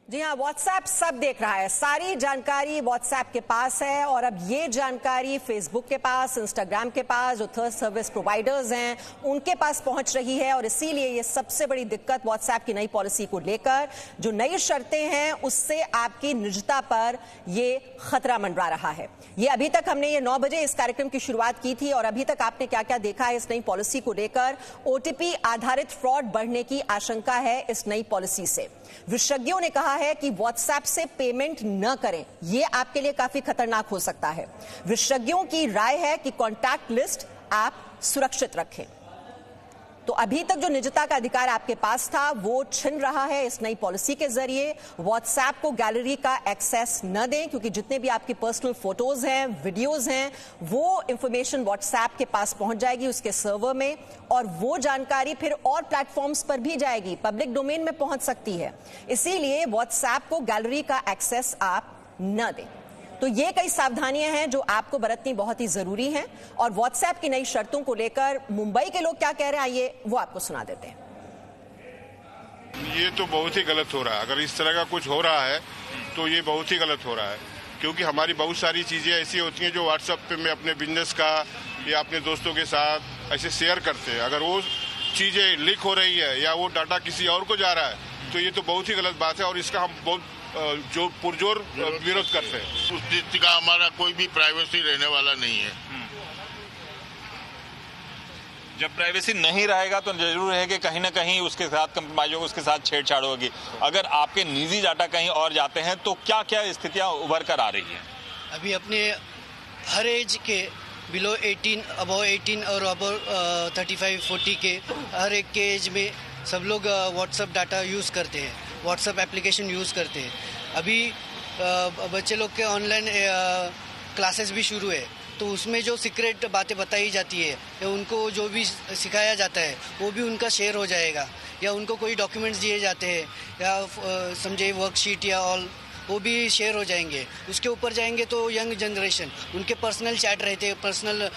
जी हाँ, व्हाट्सएप सब देख रहा है। सारी जानकारी व्हाट्सएप के पास है और अब ये जानकारी फेसबुक के पास, इंस्टाग्राम के पास, जो थर्ड सर्विस प्रोवाइडर्स हैं उनके पास पहुंच रही है। और इसीलिए ये सबसे बड़ी दिक्कत व्हाट्सएप की नई पॉलिसी को लेकर, जो नई शर्तें हैं उससे आपकी निजता पर ये खतरा मंडरा रहा है। ये अभी तक हमने ये 9 बजे इस कार्यक्रम की शुरुआत की थी और अभी तक आपने क्या क्या देखा है इस नई पॉलिसी को लेकर। ओटीपी आधारित फ्रॉड बढ़ने की आशंका है इस नई पॉलिसी से। विशेषज्ञों ने कहा है कि व्हाट्सएप से पेमेंट न करें, यह आपके लिए काफी खतरनाक हो सकता है। विशेषज्ञों की राय है कि कॉन्टैक्ट लिस्ट आप सुरक्षित रखें। तो अभी तक जो निजता का अधिकार आपके पास था वो छिन रहा है इस नई पॉलिसी के जरिए। व्हाट्सएप को गैलरी का एक्सेस न दें, क्योंकि जितने भी आपकी पर्सनल फोटोज हैं, वीडियोज हैं, वो इंफॉर्मेशन व्हाट्सएप के पास पहुंच जाएगी उसके सर्वर में, और वो जानकारी फिर और प्लेटफॉर्म्स पर भी जाएगी, पब्लिक डोमेन में पहुंच सकती है। इसीलिए व्हाट्सएप को गैलरी का एक्सेस आप न दें। तो ये कई सावधानियां हैं जो आपको बरतनी बहुत ही जरूरी हैं। और व्हाट्सएप की नई शर्तों को लेकर मुंबई के लोग क्या कह रहे हैं, आइए वो आपको सुना देते हैं। ये तो बहुत ही गलत हो रहा है। अगर इस तरह का कुछ हो रहा है तो ये बहुत ही गलत हो रहा है, क्योंकि हमारी बहुत सारी चीजें ऐसी होती हैं जो व्हाट्सएप पे में अपने बिजनेस का या अपने दोस्तों के साथ ऐसे शेयर करते हैं। अगर वो चीजें लीक हो रही है या वो डाटा किसी और को जा रहा है तो ये तो बहुत ही गलत बात है और इसका हम बहुत जो पुरजोर विरोध करते हैं। उस चीज का हमारा कोई भी प्राइवेसी रहने वाला नहीं है। जब प्राइवेसी नहीं रहेगा तो जरूर है कि कहीं ना कहीं उसके साथ कंप्रोमाइज होगा, उसके साथ छेड़छाड़ होगी। अगर आपके निजी डाटा कहीं और जाते हैं तो क्या क्या स्थितियां उभर कर आ रही हैं? अभी अपने हर एज के बिलो 18, अबव 18 और अबव 35-40 के हर एक के एज में सब लोग व्हाट्सएप डाटा यूज़ करते हैं, व्हाट्सएप एप्लीकेशन यूज़ करते हैं। अभी बच्चे लोग के ऑनलाइन क्लासेस भी शुरू है, तो उसमें जो सीक्रेट बातें बताई जाती है या उनको जो भी सिखाया जाता है वो भी उनका शेयर हो जाएगा, या उनको कोई डॉक्यूमेंट्स दिए जाते हैं या समझे वर्कशीट या ऑल, वो भी शेयर हो जाएंगे। उसके ऊपर जाएंगे तो यंग जनरेशन, उनके पर्सनल चैट रहते हैं, पर्सनल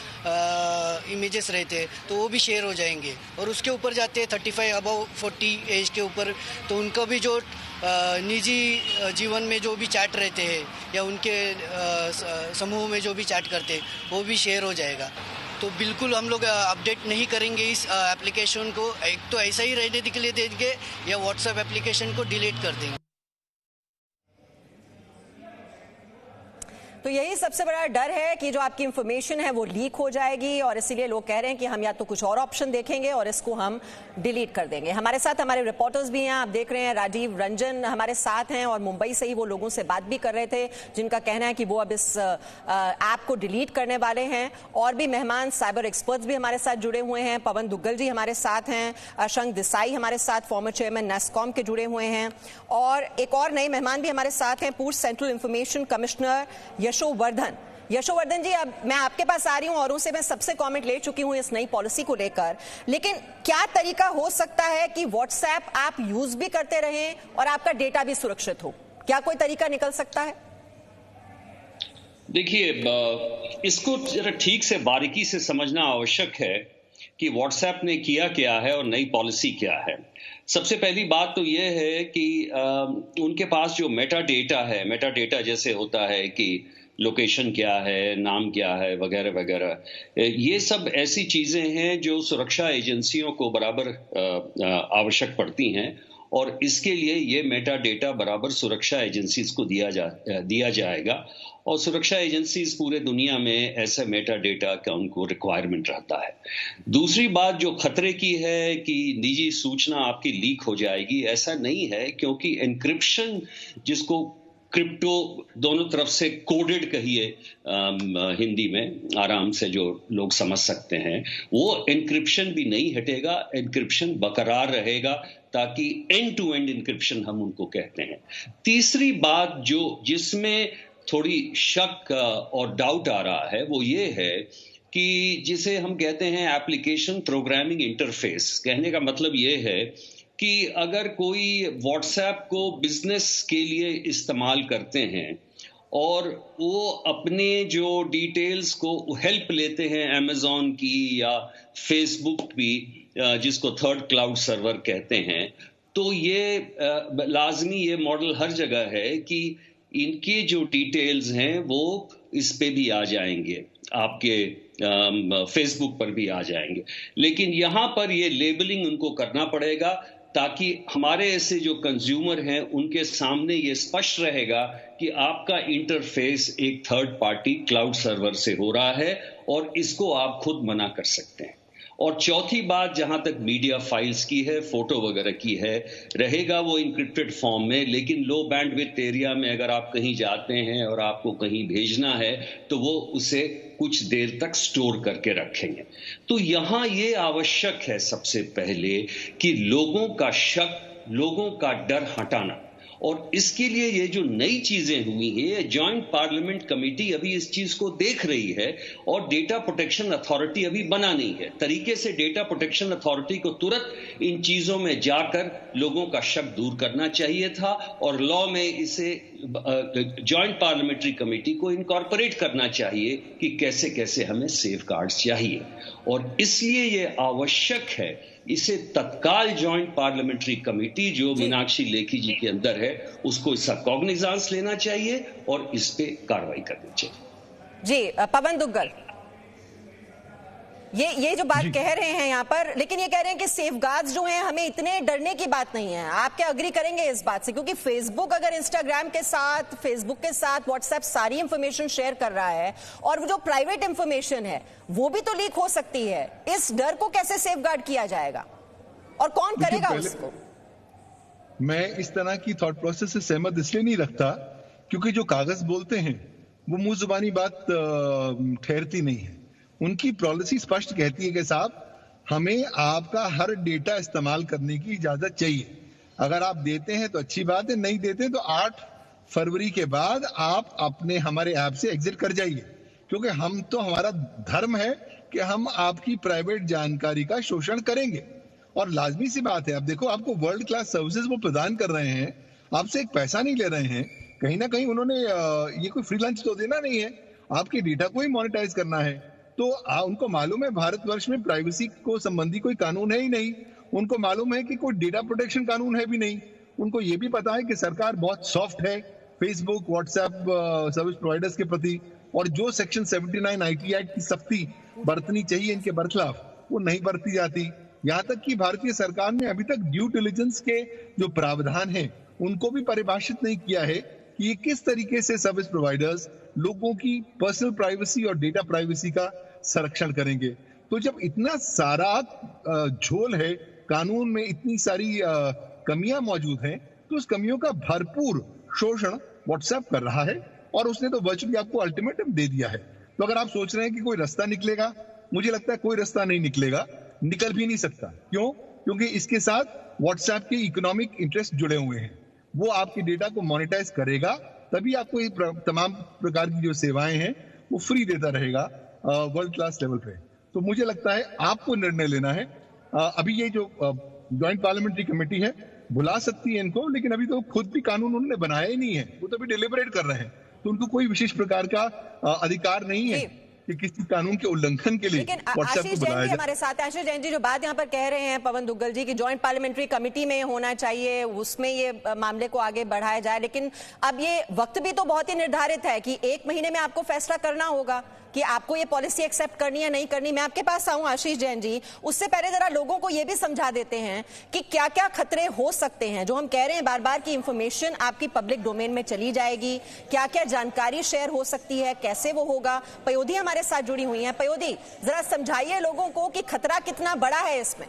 इमेजेस रहते हैं, तो वो भी शेयर हो जाएंगे। और उसके ऊपर जाते हैं 35 अबव 40 एज के ऊपर, तो उनका भी जो निजी जीवन में जो भी चैट रहते हैं या उनके समूह में जो भी चैट करते हैं वो भी शेयर हो जाएगा। तो बिल्कुल हम लोग अपडेट नहीं करेंगे इस एप्लीकेशन को, एक तो ऐसा ही रहने के लिए देंगे या व्हाट्सएप एप्लीकेशन को डिलीट कर देंगे। तो यही सबसे बड़ा डर है कि जो आपकी इंफॉर्मेशन है वो लीक हो जाएगी, और इसीलिए लोग कह रहे हैं कि हम या तो कुछ और ऑप्शन देखेंगे और इसको हम डिलीट कर देंगे। हमारे साथ हमारे रिपोर्टर्स भी हैं, आप देख रहे हैं राजीव रंजन हमारे साथ हैं, और मुंबई से ही वो लोगों से बात भी कर रहे थे जिनका कहना है कि वो अब इस ऐप को डिलीट करने वाले हैं। और भी मेहमान साइबर एक्सपर्ट्स भी हमारे साथ जुड़े हुए हैं। पवन दुग्गल जी हमारे साथ हैं, अशंक देसाई हमारे साथ फॉर्मर चेयरमैन नेस्कॉम के जुड़े हुए हैं, और एक और नए मेहमान भी हमारे साथ हैं, पूर्व सेंट्रल इंफॉर्मेशन कमिश्नर यशोवर्धन जी। अब मैं आपके पास आ रही हूं, औरों से मैं सबसे कमेंट ले चुकी हूं इस नई पॉलिसी को लेकर, लेकिन क्या तरीका हो सकता है कि व्हाट्सएप आप यूज भी करते रहें और आपका डेटा भी सुरक्षित हो? क्या कोई तरीका निकल सकता है? देखिए, इसको जरा ठीक से बारीकी से समझना आवश्यक है कि व्हाट्सएप ने किया क्या है और नई पॉलिसी क्या है। सबसे पहली बात तो यह है कि उनके पास जो मेटा डेटा है, मेटा डेटा जैसे होता है कि लोकेशन क्या है, नाम क्या है, वगैरह वगैरह, ये सब ऐसी चीजें हैं जो सुरक्षा एजेंसियों को बराबर आवश्यक पड़ती हैं, और इसके लिए ये मेटा डेटा बराबर सुरक्षा एजेंसीज को दिया जाएगा, और सुरक्षा एजेंसीज पूरे दुनिया में ऐसे मेटा डेटा का उनको रिक्वायरमेंट रहता है। दूसरी बात जो खतरे की है कि निजी सूचना आपकी लीक हो जाएगी, ऐसा नहीं है, क्योंकि एन्क्रिप्शन, जिसको क्रिप्टो दोनों तरफ से कोडेड कहिए हिंदी में आराम से जो लोग समझ सकते हैं, वो एन्क्रिप्शन भी नहीं हटेगा, एन्क्रिप्शन बरकरार रहेगा, ताकि एंड टू एंड एन्क्रिप्शन हम उनको कहते हैं। तीसरी बात जो जिसमें थोड़ी शक और डाउट आ रहा है वो ये है कि जिसे हम कहते हैं एप्लीकेशन प्रोग्रामिंग इंटरफेस। कहने का मतलब ये है कि अगर कोई व्हाट्सएप को बिजनेस के लिए इस्तेमाल करते हैं और वो अपने जो डिटेल्स को हेल्प लेते हैं अमेज़न की या फेसबुक भी, जिसको थर्ड क्लाउड सर्वर कहते हैं, तो ये लाजमी ये मॉडल हर जगह है कि इनके जो डिटेल्स हैं वो इस पे भी आ जाएंगे, आपके फेसबुक पर भी आ जाएंगे। लेकिन यहाँ पर ये लेबलिंग उनको करना पड़ेगा, ताकि हमारे ऐसे जो कंज्यूमर हैं उनके सामने ये स्पष्ट रहेगा कि आपका इंटरफेस एक थर्ड पार्टी क्लाउड सर्वर से हो रहा है, और इसको आप खुद मना कर सकते हैं। और चौथी बात, जहां तक मीडिया फाइल्स की है, फोटो वगैरह की है, रहेगा वो इंक्रिप्टेड फॉर्म में, लेकिन लो बैंडविड्थ एरिया में अगर आप कहीं जाते हैं और आपको कहीं भेजना है तो वो उसे कुछ देर तक स्टोर करके रखेंगे। तो यहां ये आवश्यक है सबसे पहले कि लोगों का शक, लोगों का डर हटाना, और इसके लिए ये जो नई चीजें हुई हैं, जॉइंट पार्लियामेंट कमेटी अभी इस चीज को देख रही है, और डेटा प्रोटेक्शन अथॉरिटी अभी बना नहीं है। तरीके से डेटा प्रोटेक्शन अथॉरिटी को तुरंत इन चीजों में जाकर लोगों का शक दूर करना चाहिए था, और लॉ में इसे जॉइंट पार्लियामेंट्री कमेटी को इनकॉर्पोरेट करना चाहिए कि कैसे कैसे हमें सेफगार्ड्स चाहिए। और इसलिए ये आवश्यक है, इसे तत्काल जॉइंट पार्लियामेंट्री कमेटी जो मीनाक्षी लेखी जी के अंदर है, उसको इसका कॉग्निजांस लेना चाहिए और इस पे कार्रवाई करनी चाहिए। जी पवन दुग्गल, ये जो बात कह रहे हैं यहाँ पर, लेकिन ये कह रहे हैं कि सेफगार्ड्स जो हैं, हमें इतने डरने की बात नहीं है। आप क्या अग्री करेंगे इस बात से? क्योंकि फेसबुक अगर इंस्टाग्राम के साथ, फेसबुक के साथ व्हाट्सएप सारी इंफॉर्मेशन शेयर कर रहा है, और वो जो प्राइवेट इंफॉर्मेशन है वो भी तो लीक हो सकती है। इस डर को कैसे सेफगार्ड किया जाएगा और कौन करेगा उसको? मैं इस तरह की थॉट प्रोसेस से सहमत इसलिए नहीं रखता क्योंकि जो कागज बोलते हैं वो मुंह जुबानी बात ठहरती नहीं है। उनकी पॉलिसी स्पष्ट कहती है कि साहब हमें आपका हर डेटा इस्तेमाल करने की इजाजत चाहिए। अगर आप देते हैं तो अच्छी बात है, नहीं देते तो 8 फरवरी के बाद आप अपने हमारे ऐप से एग्जिट कर जाइए, क्योंकि हम तो हमारा धर्म है कि हम आपकी प्राइवेट जानकारी का शोषण करेंगे। और लाजमी सी बात है, अब देखो आपको वर्ल्ड क्लास सर्विसेज वो प्रदान कर रहे हैं, आपसे एक पैसा नहीं ले रहे हैं। कहीं ना कहीं उन्होंने ये कोई फ्री लंच तो देना नहीं है, आपके डेटा को ही मोनेटाइज करना है। तो उनको मालूम है भारतवर्ष में प्राइवेसी को संबंधी कोई कानून है ही नहीं, उनको मालूम है कि कोई डेटा प्रोटेक्शन कानून है भी नहीं, उनको ये भी पता है कि सरकार बहुत सॉफ्ट है फेसबुक व्हाट्सएप सर्विस प्रोवाइडर्स के प्रति, और जो सेक्शन 79 IT एक्ट की सख्ती बरतनी चाहिए इनके बरखिलाफ वो नहीं बरती जाती। यहाँ तक कि भारतीय सरकार ने अभी तक ड्यू डिलिजेंस के जो प्रावधान है उनको भी परिभाषित नहीं किया है कि ये किस तरीके से सर्विस प्रोवाइडर्स लोगों की पर्सनल प्राइवेसी और डेटा प्राइवेसी का संरक्षण करेंगे। तो जब इतना सारा झोल है, कानून में इतनी सारी कमियां मौजूद हैं, तो उस कमियों का भरपूर शोषण व्हाट्सएप कर रहा है और उसने तो वर्चुअली आपको अल्टीमेटम दे दिया है। तो अगर आप सोच रहे हैं कि कोई रास्ता निकलेगा, मुझे लगता है कोई रास्ता नहीं निकलेगा, निकल भी नहीं सकता। क्यों? क्योंकि इसके साथ व्हाट्सएप के इकोनॉमिक इंटरेस्ट जुड़े हुए हैं। वो आपके डेटा को मोनेटाइज करेगा, तभी आपको ये तमाम प्रकार की जो सेवाएं हैं वो फ्री देता रहेगा वर्ल्ड क्लास लेवल पे। तो मुझे लगता है आपको निर्णय लेना है। अभी ये जो ज्वाइंट पार्लियामेंट्री कमेटी है बुला सकती है इनको, लेकिन अभी तो खुद भी कानून उन्होंने बनाया ही नहीं है, वो तो अभी डिलिबरेट कर रहे हैं, तो उनको कोई विशेष प्रकार का अधिकार नहीं है कि किसी कानून के उल्लंघन के लिए व्हाट्सएप को बनाया जाए। हमारे साथ आशीष जैन जी जो बात यहाँ पर कह रहे हैं पवन दुग्गल जी की ज्वाइंट पार्लियामेंट्री कमेटी में होना चाहिए, उसमें ये मामले को आगे बढ़ाया जाए, लेकिन अब ये वक्त भी तो बहुत ही निर्धारित है कि 1 महीने में आपको फैसला करना होगा कि आपको ये पॉलिसी एक्सेप्ट करनी है नहीं करनी। मैं आपके पास आऊं आशीष जैन जी, उससे पहले जरा लोगों को ये भी समझा देते हैं कि क्या क्या खतरे हो सकते हैं। जो हम कह रहे हैं बार बार की इंफॉर्मेशन आपकी पब्लिक डोमेन में चली जाएगी, क्या क्या जानकारी शेयर हो सकती है, कैसे वो होगा। पयोधी हमारे साथ जुड़ी हुई हैं। पयोधी, जरा समझाइए लोगों को कि खतरा कितना बड़ा है इसमें।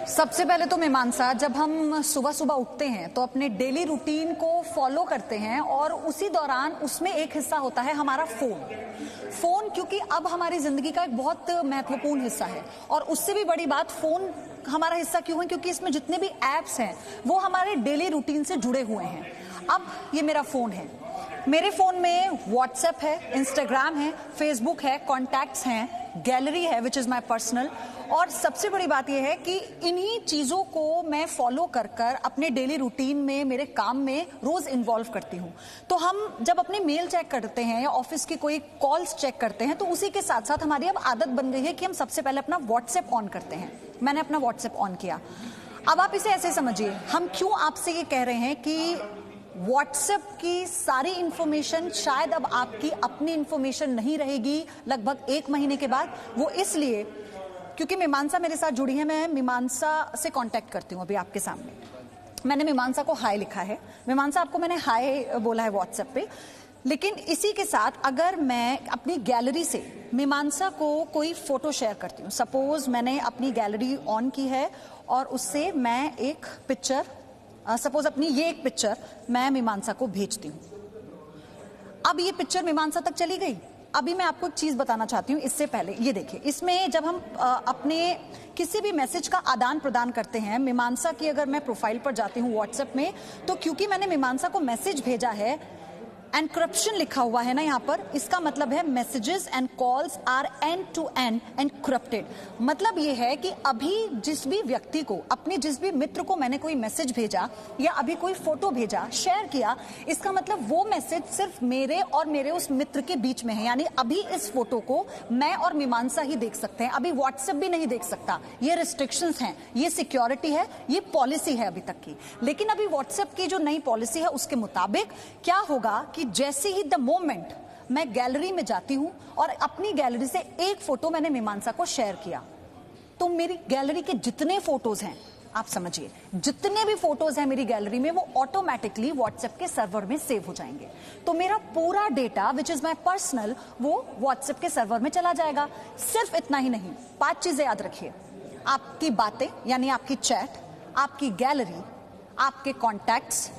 सबसे पहले तो मीमांसा, जब हम सुबह सुबह उठते हैं तो अपने डेली रूटीन को फॉलो करते हैं और उसी दौरान उसमें एक हिस्सा होता है हमारा फोन, क्योंकि अब हमारी जिंदगी का एक बहुत महत्वपूर्ण हिस्सा है। और उससे भी बड़ी बात, फोन हमारा हिस्सा क्यों है? क्योंकि इसमें जितने भी एप्स हैं वो हमारे डेली रूटीन से जुड़े हुए हैं। अब ये मेरा फोन है, मेरे फोन में व्हाट्सएप है, इंस्टाग्राम है, फेसबुक है, कॉन्टैक्ट्स हैं, गैलरी है विच इज माई पर्सनल। और सबसे बड़ी बात यह है कि इन्हीं चीजों को मैं फॉलो कर अपने डेली रूटीन में, मेरे काम में रोज इन्वॉल्व करती हूँ। तो हम जब अपने मेल चेक करते हैं या ऑफिस की कोई कॉल्स चेक करते हैं, तो उसी के साथ साथ हमारी अब आदत बन गई है कि हम सबसे पहले अपना व्हाट्सएप ऑन करते हैं। मैंने अपना व्हाट्सएप ऑन किया। अब आप इसे ऐसे समझिए, हम क्यों आपसे ये कह रहे हैं कि व्हाट्सएप की सारी इंफॉर्मेशन शायद अब आपकी अपनी इंफॉर्मेशन नहीं रहेगी लगभग 1 महीने के बाद। वो इसलिए क्योंकि मीमांसा मेरे साथ जुड़ी है, मैं मीमांसा से कांटेक्ट करती हूँ अभी आपके सामने। मैंने मीमांसा को हाय लिखा है, मीमांसा आपको मैंने हाय बोला है व्हाट्सएप पे। लेकिन इसी के साथ अगर मैं अपनी गैलरी से मीमांसा को कोई फोटो शेयर करती हूँ, सपोज मैंने अपनी गैलरी ऑन की है और उससे मैं एक पिक्चर, सपोज अपनी ये एक पिक्चर मैं मीमांसा को भेजती हूँ। अब ये पिक्चर मीमांसा तक चली गई। अभी मैं आपको एक चीज बताना चाहती हूँ इससे पहले। ये देखिए, इसमें जब हम अपने किसी भी मैसेज का आदान प्रदान करते हैं, मीमांसा की अगर मैं प्रोफाइल पर जाती हूँ व्हाट्सएप में, तो क्योंकि मैंने मीमांसा को मैसेज भेजा है, एनक्रिप्शन लिखा हुआ है ना यहाँ पर, इसका मतलब है messages and calls are end to end encrypted. मतलब ये है कि अभी जिस भी व्यक्ति को, अपने जिस भी मित्र को मैंने कोई मैसेज भेजा या अभी कोई फोटो भेजा, शेयर किया, इसका मतलब वो मैसेज सिर्फ मेरे और मेरे उस मित्र के बीच में है। यानी अभी इस फोटो को मैं और मीमांसा ही देख सकते हैं, अभी व्हाट्सएप भी नहीं देख सकता। ये रिस्ट्रिक्शंस हैं, ये सिक्योरिटी है, ये पॉलिसी है अभी तक की। लेकिन अभी व्हाट्सएप की जो नई पॉलिसी है उसके मुताबिक क्या होगा कि जैसे ही द मोमेंट मैं गैलरी में जाती हूं और अपनी गैलरी से एक फोटो मैंने मीमांसा को शेयर किया, तो मेरी गैलरी के जितने फोटोज हैं, आप समझिए जितने भी फोटोज हैं मेरी गैलरी में, वो ऑटोमेटिकली व्हाट्सएप के सर्वर में सेव हो जाएंगे। तो मेरा पूरा data which is my personal, वो व्हाट्सएप के सर्वर में चला जाएगा। सिर्फ इतना ही नहीं, 5 चीजें याद रखिए। आपकी बातें यानी आपकी चैट, आपकी गैलरी, आपके कॉन्टैक्ट्स,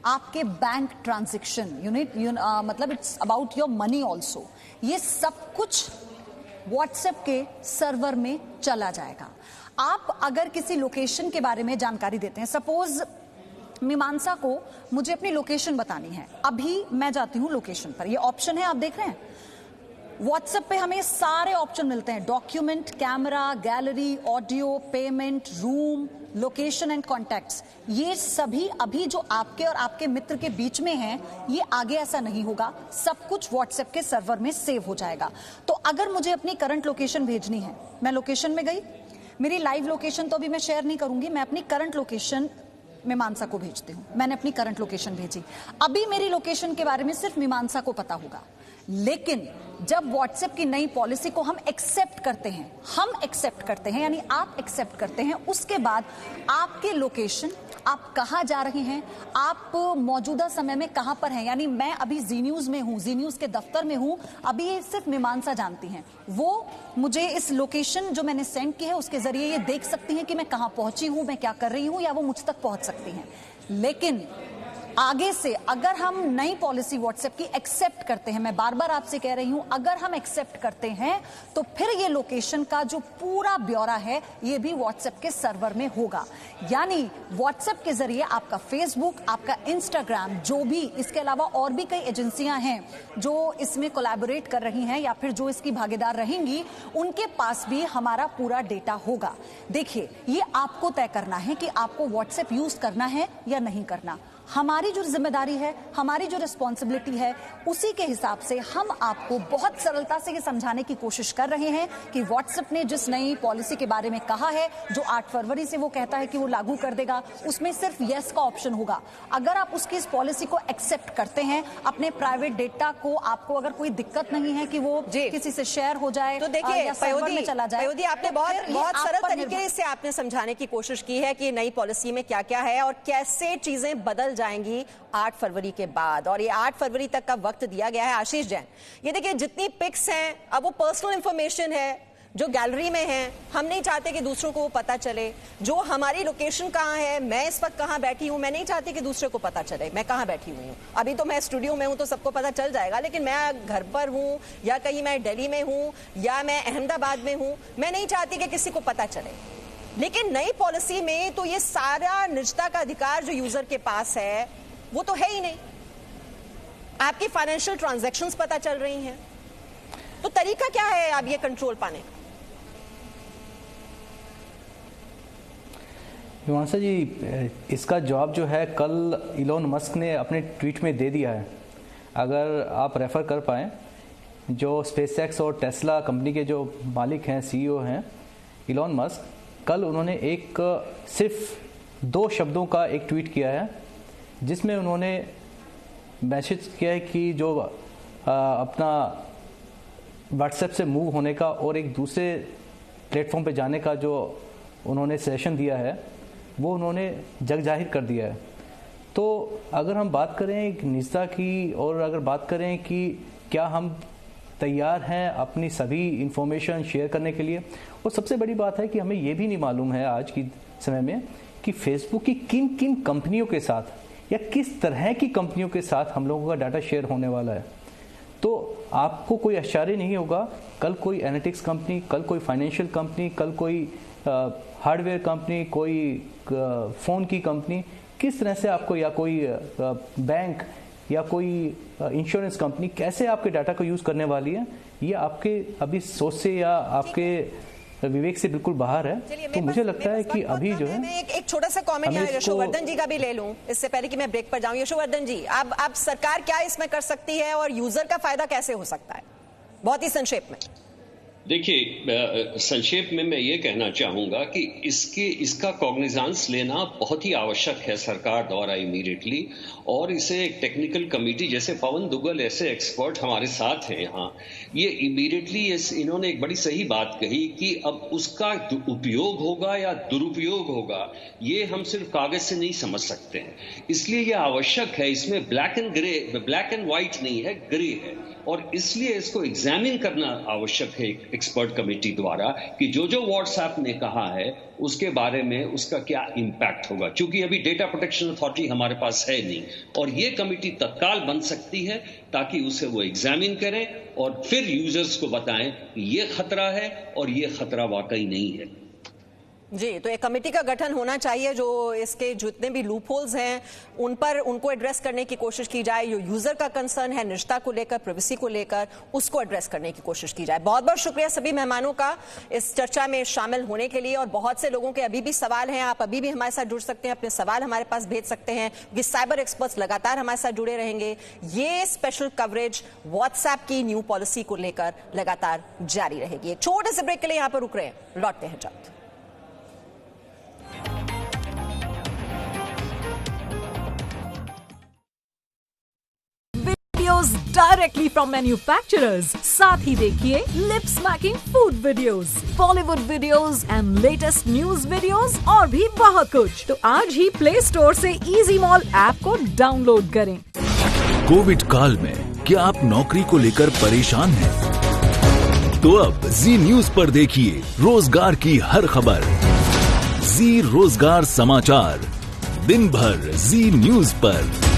आपके बैंक ट्रांजैक्शन, मतलब it's about your money also, ये सब कुछ व्हाट्सएप के सर्वर में चला जाएगा। आप अगर किसी लोकेशन के बारे में जानकारी देते हैं, सपोज मीमांसा को मुझे अपनी लोकेशन बतानी है, अभी मैं जाती हूं लोकेशन पर, ये ऑप्शन है, आप देख रहे हैं व्हाट्सएप पे हमें सारे ऑप्शन मिलते हैं, document, camera, gallery, audio, payment, room, location and contacts. ये सभी अभी जो आपके और आपके मित्र के बीच में हैं, ये आगे ऐसा नहीं होगा, सब कुछ व्हाट्सएप के सर्वर में सेव हो जाएगा। तो अगर मुझे अपनी करंट लोकेशन भेजनी है, मैं लोकेशन में गई, मेरी लाइव लोकेशन तो अभी मैं शेयर नहीं करूंगी, मैं अपनी करंट लोकेशन मीमांसा को भेजती हूं। मैंने अपनी करंट लोकेशन भेजी, अभी मेरी लोकेशन के बारे में सिर्फ मीमांसा को पता होगा। लेकिन जब व्हाट्सएप की नई पॉलिसी को हम एक्सेप्ट करते हैं, यानी आप एक्सेप्ट करते हैं, उसके बाद आपके लोकेशन, आप कहां जा रहे हैं, आप मौजूदा समय में कहां पर हैं, यानी मैं अभी जी न्यूज में हूं, जी न्यूज के दफ्तर में हूं, अभी ये सिर्फ मीमांसा जानती हैं, वो मुझे इस लोकेशन जो मैंने सेंड की है उसके जरिए ये देख सकती हैं कि मैं कहां पहुंची हूं, मैं क्या कर रही हूं, या वो मुझ तक पहुंच सकती हैं। लेकिन आगे से अगर हम नई पॉलिसी व्हाट्सएप की एक्सेप्ट करते हैं, मैं बार बार आपसे कह रही हूं, अगर हम एक्सेप्ट करते हैं तो फिर ये लोकेशन का जो पूरा ब्यौरा है ये भी व्हाट्सएप के सर्वर में होगा। यानी व्हाट्सएप के जरिए आपका फेसबुक, आपका इंस्टाग्राम, जो भी, इसके अलावा और भी कई एजेंसियां हैं जो इसमें कोलैबोरेट कर रही हैं या फिर जो इसकी भागीदार रहेंगी, उनके पास भी हमारा पूरा डेटा होगा। देखिए, ये आपको तय करना है कि आपको व्हाट्सएप यूज करना है या नहीं करना। हमारी जो जिम्मेदारी है, हमारी जो रिस्पॉन्सिबिलिटी है, उसी के हिसाब से हम आपको बहुत सरलता से ये समझाने की कोशिश कर रहे हैं कि व्हाट्सएप ने जिस नई पॉलिसी के बारे में कहा है, जो 8 फरवरी से वो कहता है कि वो लागू कर देगा, उसमें सिर्फ यस का ऑप्शन होगा। अगर आप उसकी इस पॉलिसी को एक्सेप्ट करते हैं, अपने प्राइवेट डेटा को, आपको अगर कोई दिक्कत नहीं है कि वो किसी से शेयर हो जाए, तो देखिए में चला जाए, पयोधी, आपने बहुत सरल तरीके से आपने समझाने की कोशिश की है कि नई पॉलिसी में क्या क्या है और कैसे चीजें बदल जाएंगी 8 फरवरी के बाद। और ये 8 फरवरी तक का वक्त दिया गया है। आशीष जैन, ये देखिए जितनी पिक्स हैं, अब वो पर्सनल इंफॉर्मेशन है जो गैलरी में है, हम नहीं चाहते कि दूसरों को वो पता चले। जो हमारी लोकेशन कहाँ है, मैं इस वक्त कहाँ बैठी हूँ, मैं नहीं चाहती कि दूसरे को पता चले मैं कहाँ बैठी हुई हूँ। अभी तो मैं स्टूडियो में हूँ तो सबको पता चल जाएगा, लेकिन मैं घर पर हूँ या कहीं मैं दिल्ली में हूँ या मैं अहमदाबाद में हूँ, मैं नहीं चाहती कि किसी को पता चले। लेकिन नई पॉलिसी में तो ये सारा निजता का अधिकार जो यूजर के पास है वो तो है ही नहीं। आपकी फाइनेंशियल ट्रांजैक्शंस पता चल रही हैं, तो तरीका क्या है अब ये कंट्रोल पाने का? मीमांसा जी, इसका जवाब जो है कल इलॉन मस्क ने अपने ट्वीट में दे दिया है। अगर आप रेफर कर पाएं, जो स्पेसएक्स और टेस्ला कंपनी के जो मालिक हैं, सीईओ हैं इलॉन मस्क, कल उन्होंने एक सिर्फ 2 शब्दों का एक ट्वीट किया है जिसमें उन्होंने मैसेज किया है कि जो अपना व्हाट्सएप से मूव होने का और एक दूसरे प्लेटफॉर्म पे जाने का जो उन्होंने सेशन दिया है वो उन्होंने जग जाहिर कर दिया है। तो अगर हम बात करें निजता की और अगर बात करें कि क्या हम तैयार हैं अपनी सभी इंफॉर्मेशन शेयर करने के लिए, और सबसे बड़ी बात है कि हमें ये भी नहीं मालूम है आज की समय में कि फेसबुक की किन किन कंपनियों के साथ या किस तरह की कंपनियों के साथ हम लोगों का डाटा शेयर होने वाला है। तो आपको कोई आश्चर्य नहीं होगा कल कोई एनालिटिक्स कंपनी, कल कोई फाइनेंशियल कंपनी, कल कोई हार्डवेयर कंपनी, कोई फ़ोन की कंपनी किस तरह से आपको, या कोई बैंक या कोई इंश्योरेंस कंपनी कैसे आपके डाटा को यूज़ करने वाली है, ये आपके अभी सोच से या आपके विवेक से बिल्कुल बाहर है। तो मुझे लगता है कि अभी जो है, मैं एक छोटा सा कमेंट यहाँ यशोवर्धन जी का भी ले लूं इससे पहले कि मैं ब्रेक पर जाऊं। यशोवर्धन जी, अब सरकार क्या इसमें कर सकती है और यूजर का फायदा कैसे हो सकता है, बहुत ही संक्षेप में? देखिए, संक्षेप में मैं ये कहना चाहूंगा कि इसका कॉग्निजेंस लेना बहुत ही आवश्यक है सरकार द्वारा इमीडिएटली, और इसे एक टेक्निकल कमेटी जैसे पवन दुग्गल ऐसे एक्सपर्ट हमारे साथ हैं यहाँ, ये इमीडिएटली इन्होंने एक बड़ी सही बात कही कि अब उसका उपयोग होगा या दुरुपयोग होगा ये हम सिर्फ कागज से नहीं समझ सकते हैं। इसलिए ये आवश्यक है, इसमें ब्लैक एंड व्हाइट नहीं है, ग्रे है, और इसलिए इसको एग्जामिन करना आवश्यक है एक्सपर्ट कमेटी द्वारा कि जो व्हाट्सएप ने कहा है उसके बारे में उसका क्या इम्पैक्ट होगा, क्योंकि अभी डेटा प्रोटेक्शन अथॉरिटी हमारे पास है नहीं, और ये कमेटी तत्काल बन सकती है ताकि उसे वो एग्जामिन करें और फिर यूजर्स को बताएं ये खतरा है और ये खतरा वाकई नहीं है। जी, तो एक कमेटी का गठन होना चाहिए जो इसके जितने भी लूप होल्स हैं उनको एड्रेस करने की कोशिश की जाए। जो यूजर का कंसर्न है निजता को लेकर, प्राइवेसी को लेकर, उसको एड्रेस करने की कोशिश की जाए। बहुत बहुत शुक्रिया सभी मेहमानों का इस चर्चा में शामिल होने के लिए। और बहुत से लोगों के अभी भी सवाल हैं, आप अभी भी हमारे साथ जुड़ सकते हैं, अपने सवाल हमारे पास भेज सकते हैं क्योंकि साइबर एक्सपर्ट्स लगातार हमारे साथ जुड़े रहेंगे। ये स्पेशल कवरेज व्हाट्सएप की न्यू पॉलिसी को लेकर लगातार जारी रहेगी। एक छोटे से ब्रेक के लिए यहां पर रुक रहे हैं, लौटते हैं जल्द। डायरेक्टली फ्रॉम मैन्युफैक्चरर्स, साथ ही देखिए lip smacking food videos, Bollywood videos and latest news videos और भी बहुत कुछ। तो आज ही प्ले स्टोर से इजी मॉल ऐप को डाउनलोड करें। कोविड काल में क्या आप नौकरी को लेकर परेशान हैं? तो अब जी न्यूज पर देखिए रोजगार की हर खबर। जी रोजगार समाचार दिन भर जी न्यूज पर।